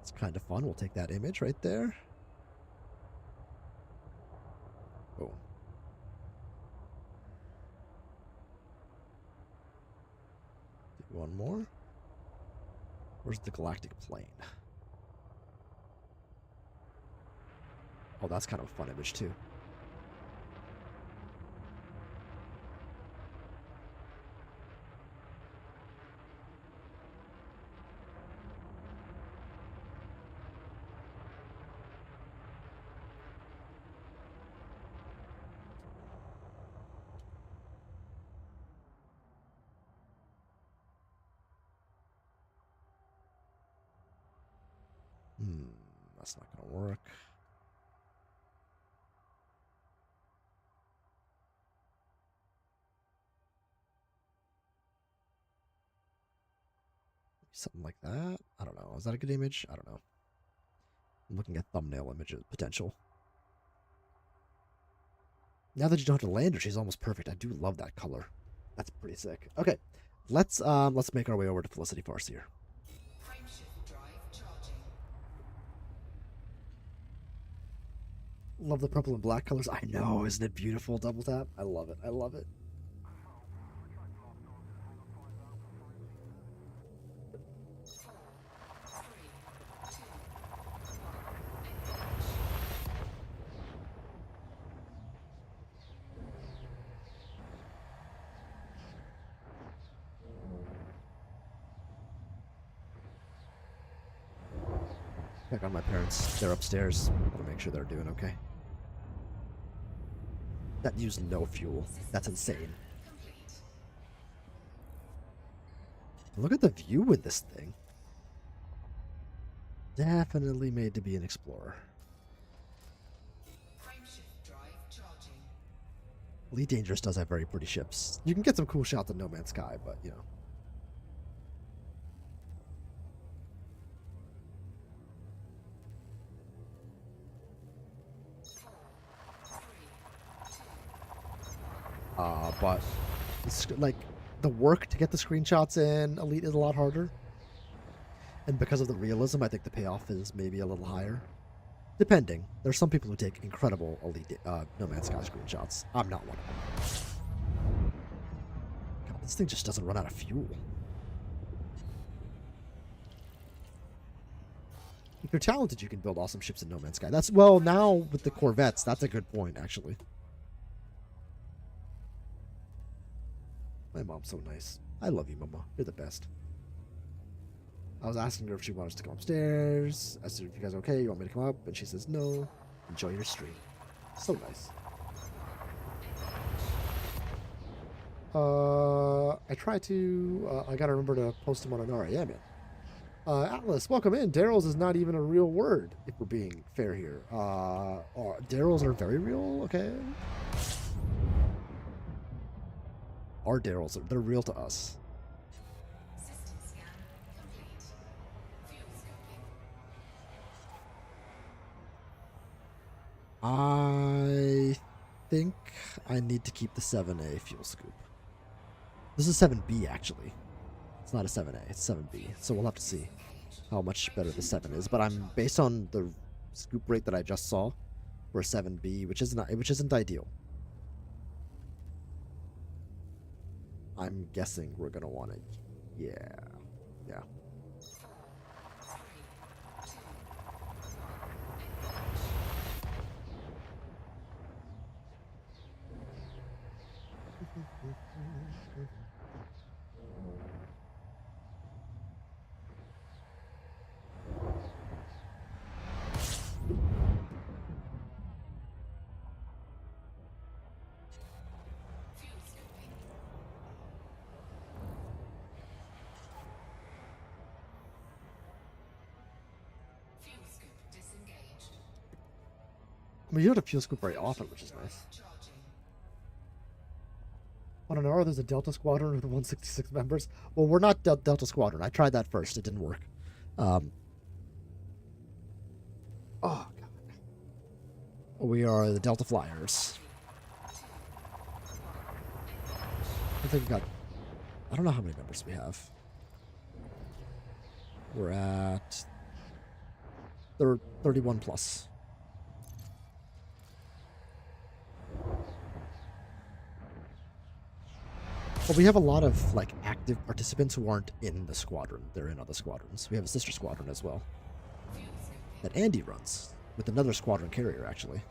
It's kind of fun. We'll take that image right there. Oh. One more. Where's the galactic plane? Oh, that's kind of a fun image too. That's not going to work. Something like that. I don't know. Is that a good image? I don't know. I'm looking at thumbnail image potential. Now that you don't have to land her, she's almost perfect. I do love that color. That's pretty sick. Okay, let's make our way over to Felicity Farseer. Love the purple and black colors. I know, isn't it beautiful? Double tap. I love it. I love it. Check on my parents. They're upstairs. To make sure they're doing okay. That used no fuel. That's insane. Look at the view with this thing. Definitely made to be an explorer. Elite Dangerous does have very pretty ships. You can get some cool shots in No Man's Sky, but you know. But it's like the work to get the screenshots in Elite is a lot harder. And because of the realism, I think the payoff is maybe a little higher. Depending. There's some people who take incredible Elite No Man's Sky screenshots. I'm not one of them. God, this thing just doesn't run out of fuel. If you're talented, you can build awesome ships in No Man's Sky. That's, well, now with the Corvettes, that's a good point, actually. My mom's so nice. I love you, Mama. You're the best. I was asking her if she wanted us to come upstairs. I said, if you guys are okay, you want me to come up? And she says, no. Enjoy your stream. So nice. I try to... I gotta remember to post them on an RAM in. Atlas, welcome in. Darylls is not even a real word, if we're being fair here. Darylls are very real? Okay. Our Darylls, they're real to us. System scan complete. Fuel scoping. I think I need to keep the 7A fuel scoop. This is 7B actually. It's not a 7A, it's 7B. So we'll have to see how much better the 7 is. But I'm based on the scoop rate that I just saw for 7B, which isn't ideal. I'm guessing we're gonna want it. Yeah. I mean, you don't have to fuel scoop very often, which is nice. I don't know. There's a Delta Squadron with 166 members. Well, we're not Delta Squadron. I tried that first. It didn't work. Oh, God. We are the Delta Flyers. I think we got... I don't know how many members we have. We're at 31 plus. Well, we have a lot of like active participants who aren't in the squadron. They're in other squadrons. We have a sister squadron as well that Andy runs with another squadron carrier, actually.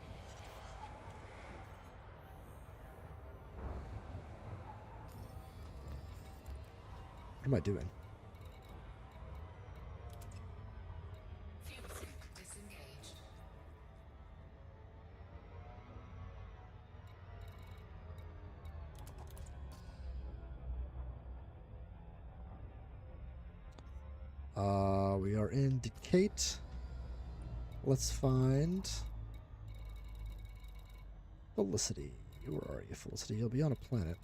What am I doing? We are in Decate. Let's find Felicity. Where are you, Felicity? You'll be on a planet.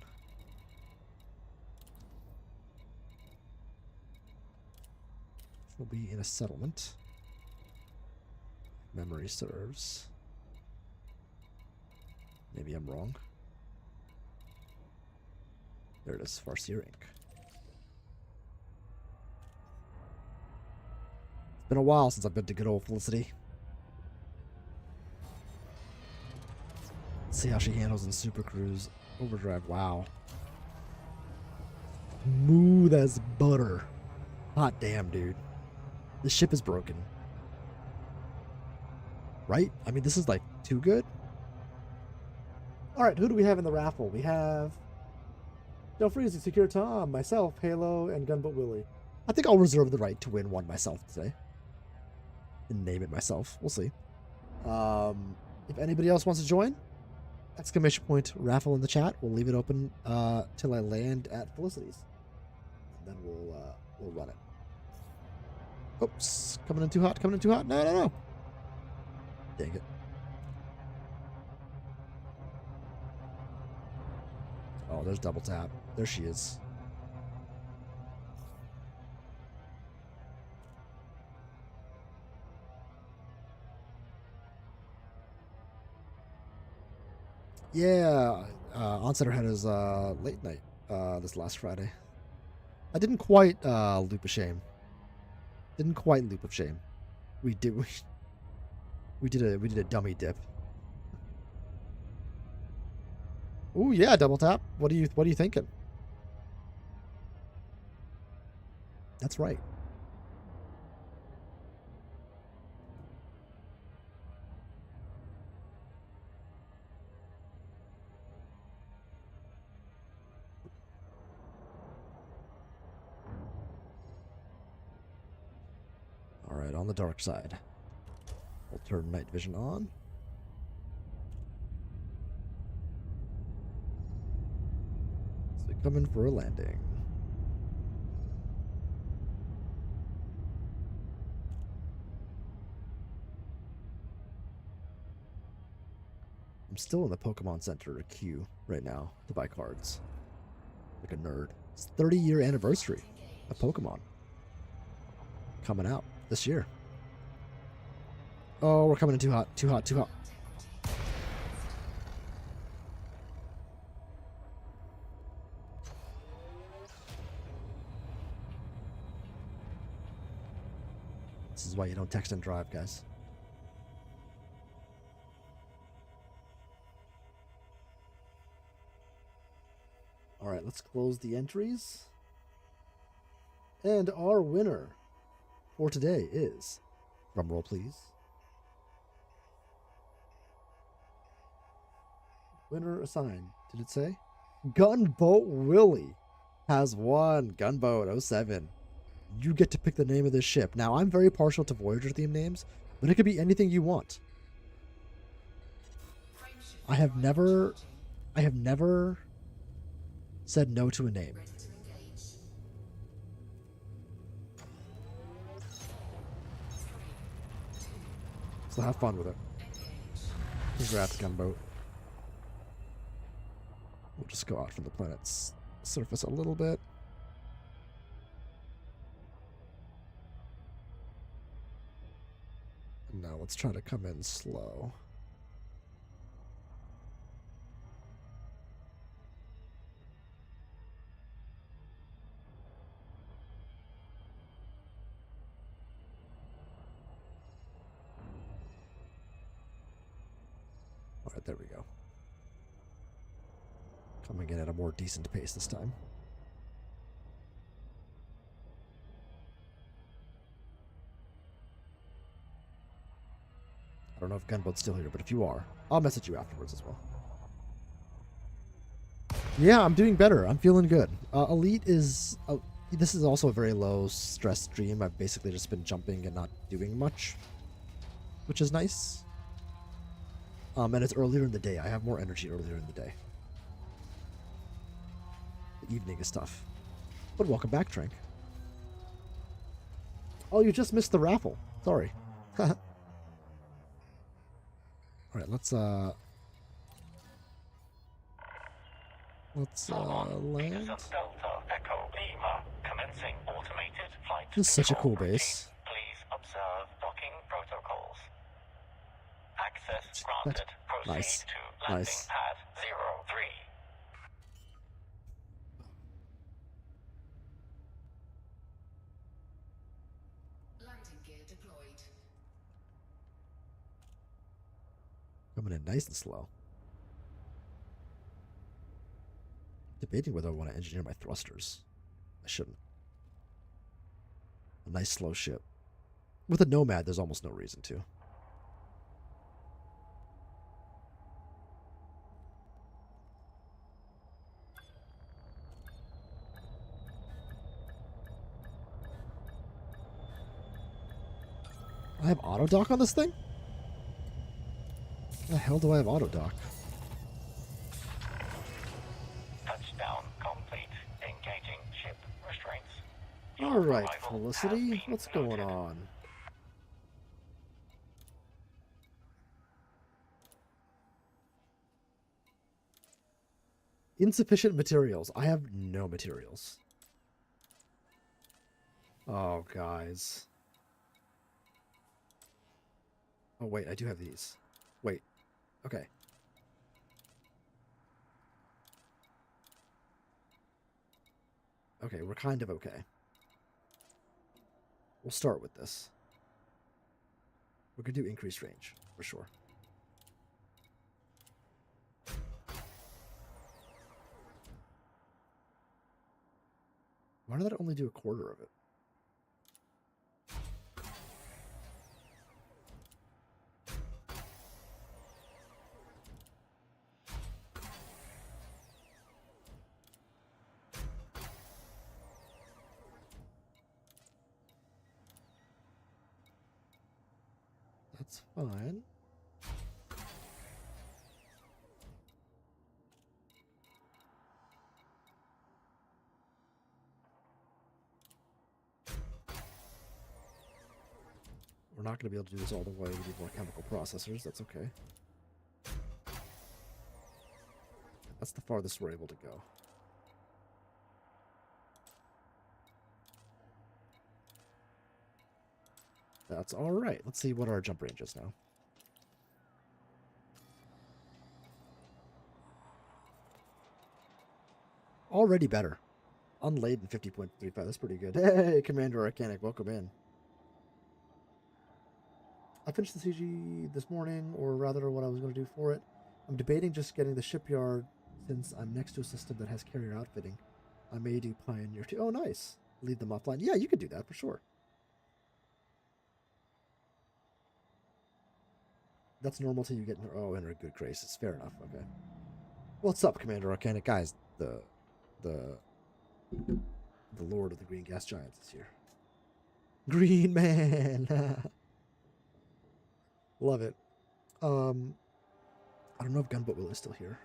We'll be in a settlement. Memory serves. Maybe I'm wrong. There it is, Farseer Inc. It's been a while since I've been to good old Felicity. Let's see how she handles in Super Cruise. Overdrive, wow. Smooth as butter. Hot damn, dude. This ship is broken. Right? I mean, this is like too good. Alright, who do we have in the raffle? We have Del Freezy, Secure Tom, myself, Halo, and Gunboat Willie. I think I'll reserve the right to win one myself today. And name it myself. We'll see. If anybody else wants to join, exclamation point raffle in the chat. We'll leave it open till I land at Felicity's. And then we'll run it. Oops. Coming in too hot, coming in too hot. No, no, no. Dang it. Oh, there's double tap. There she is. Yeah, Onset Her Head is late night this last Friday. I didn't quite loop of shame. Didn't quite loop of shame. We did a dummy dip. Ooh yeah, double tap. What are you thinking? That's right. Alright, on the dark side. We'll turn night vision on. So coming for a landing. I'm still in the Pokemon Center queue right now to buy cards. Like a nerd. It's 30-year anniversary of Pokemon. Coming out this year. Oh, we're coming in too hot, too hot, too hot. This is why you don't text and drive, guys. All right, let's close the entries. And our winner for today is, drum roll please. Winner assigned. Did it say? Gunboat Willie has won. Gunboat '07. You get to pick the name of this ship. Now, I'm very partial to Voyager themed names, but it could be anything you want. I have never said no to a name. So have fun with it. Congrats, Gunboat. We'll just go out from the planet's surface a little bit. And now let's try to come in slow. All right, there we go. Coming in at a more decent pace this time. I don't know if Gunboat's still here, but if you are, I'll message you afterwards as well. Yeah, I'm doing better. I'm feeling good. Elite is... this is also a very low stress stream. I've basically just been jumping and not doing much, which is nice. And it's earlier in the day. I have more energy earlier in the day. The evening is tough. But welcome back, Trank. Oh, you just missed the raffle. Sorry. Alright, let's land. This is such a cool base. Please observe docking protocols. Access granted. Proceed Nice. to landing Nice. pad 03. Landing gear deployed. Coming in nice and slow. Debating whether I want to engineer my thrusters. I shouldn't. A nice slow ship. With a Nomad, there's almost no reason to. I have auto dock on this thing? How the hell do I have auto dock? Touchdown complete. Engaging ship restraints. Your Alright, arrival Felicity, has been what's going noted. on? Insufficient materials. I have no materials. Oh, guys. Oh, wait, I do have these. Wait. Okay. Okay, we're kind of okay. We'll start with this. We're going to do increased range, for sure. Why did that only do a quarter of it? That's fine. We're not going to be able to do this all the way. We need more chemical processors. That's okay. That's the farthest we're able to go. That's all right. Let's see what our jump range is now. Already better. Unladen 50.35. That's pretty good. Hey, Commander Arcanic, welcome in. I finished the CG this morning, or rather what I was going to do for it. I'm debating just getting the shipyard since I'm next to a system that has carrier outfitting. I may do Pioneer too. Oh, nice. Lead them offline. Yeah, you could do that for sure. That's normal till you get in, in a good graces. Fair enough. Okay. What's up, Commander Arcanic? Guys, the the the Lord of the Green Gas Giants is here. Green Man. Love it. I don't know if Gunboat Will is still here.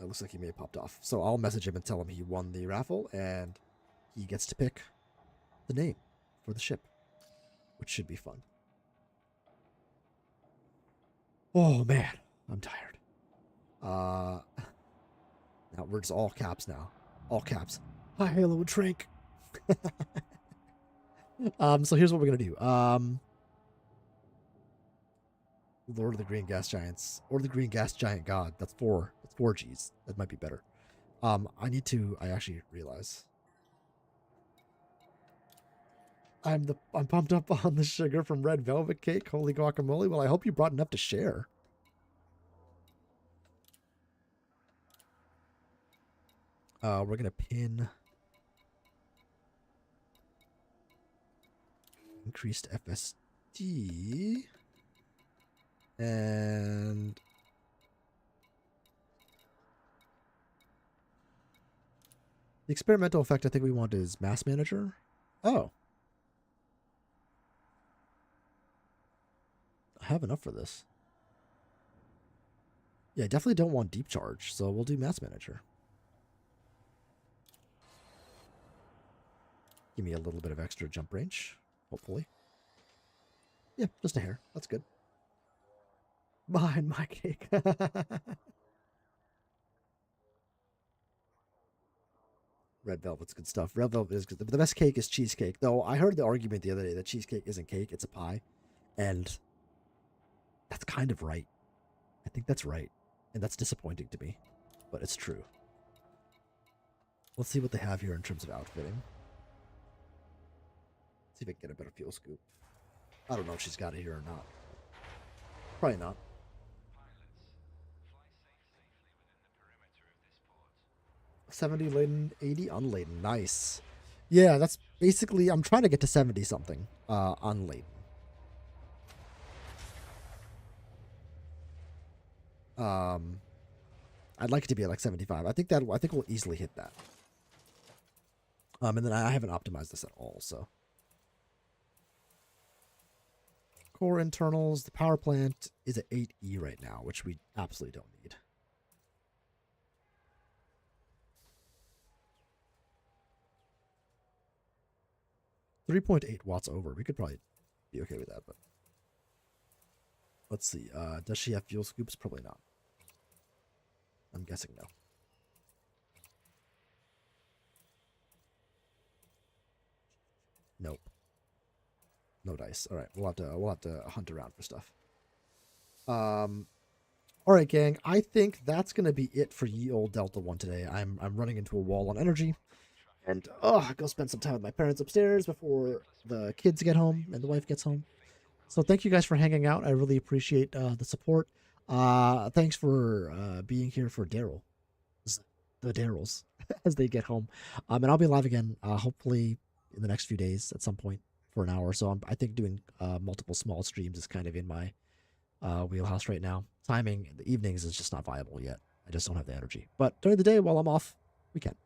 It looks like he may have popped off. So I'll message him and tell him he won the raffle and he gets to pick the name for the ship, which should be fun. Oh man, I'm tired. Now we're just all caps now. All caps. Hi, Halo Trank. So here's what we're gonna do. Lord of the Green Gas Giants, or the Green Gas Giant God. That's four G's. That might be better. I actually realize I'm pumped up on the sugar from Red Velvet Cake. Holy guacamole. Well, I hope you brought enough to share. We're gonna pin increased FSD and the experimental effect I think we want is Mass Manager. Oh. I have enough for this. Yeah, I definitely don't want Deep Charge, so we'll do Mass Manager. Give me a little bit of extra jump range, hopefully. Yeah, just a hair. That's good. Behind my cake. Red Velvet's good stuff. Red Velvet is good. The best cake is cheesecake. Though I heard the argument the other day that cheesecake isn't cake, it's a pie. And that's kind of right. I think that's right. And that's disappointing to me. But it's true. Let's see what they have here in terms of outfitting. See if I can get a better fuel scoop. I don't know if she's got it here or not. Probably not. 70 laden, 80 unladen. Nice. Yeah, that's basically, I'm trying to get to 70 something unladen. I'd like it to be at like 75. I think we'll easily hit that. And then I haven't optimized this at all, so. Core internals, the power plant is at 8E right now, which we absolutely don't need. .8 watts over. We could probably be okay with that, but let's see. Does she have fuel scoops? Probably not. I'm guessing no. Nope. No dice. All right, we'll have to hunt around for stuff. All right, gang. I think that's gonna be it for ye old Delta One today. I'm running into a wall on energy, and go spend some time with my parents upstairs before the kids get home and the wife gets home. So thank you guys for hanging out. I really appreciate the support. Thanks for being here for Daryl, the Darylls, as they get home. And I'll be live again, hopefully in the next few days at some point for an hour or so. I think doing multiple small streams is kind of in my wheelhouse right now. Timing in the evenings is just not viable yet. I just don't have the energy. But during the day while I'm off, we can.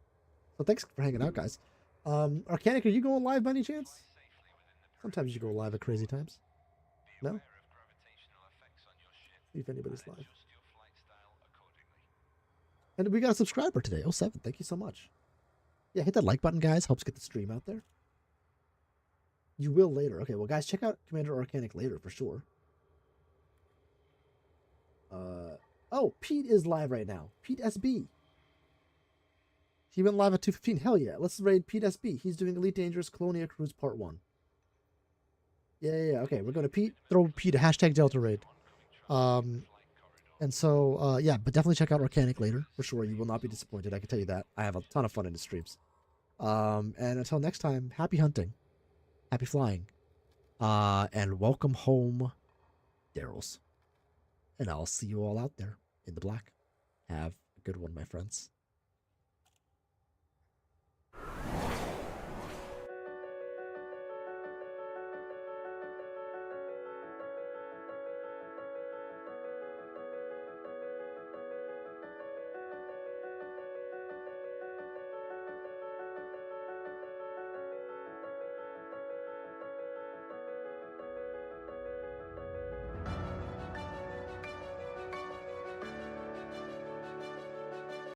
So thanks for hanging out, guys. Arcanic, are you going live by any chance? Sometimes you go live at crazy times. No? See if anybody's live. And we got a subscriber today. 07. Thank you so much. Yeah, hit that like button, guys. Helps get the stream out there. You will later. Okay, well, guys, check out Commander Arcanic later for sure. Oh, Pete is live right now. Pete SB. He went live at 2:15. Hell yeah. Let's raid Pete SB. He's doing Elite Dangerous Colonia Cruise Part 1. Yeah. Okay, we're going to Pete. Throw Pete a hashtag Delta raid. And so, yeah, but definitely check out Arcanic later for sure. You will not be disappointed. I can tell you that. I have a ton of fun in the streams. And until next time, happy hunting. Happy flying. And welcome home, Darylls. And I'll see you all out there in the black. Have a good one, my friends.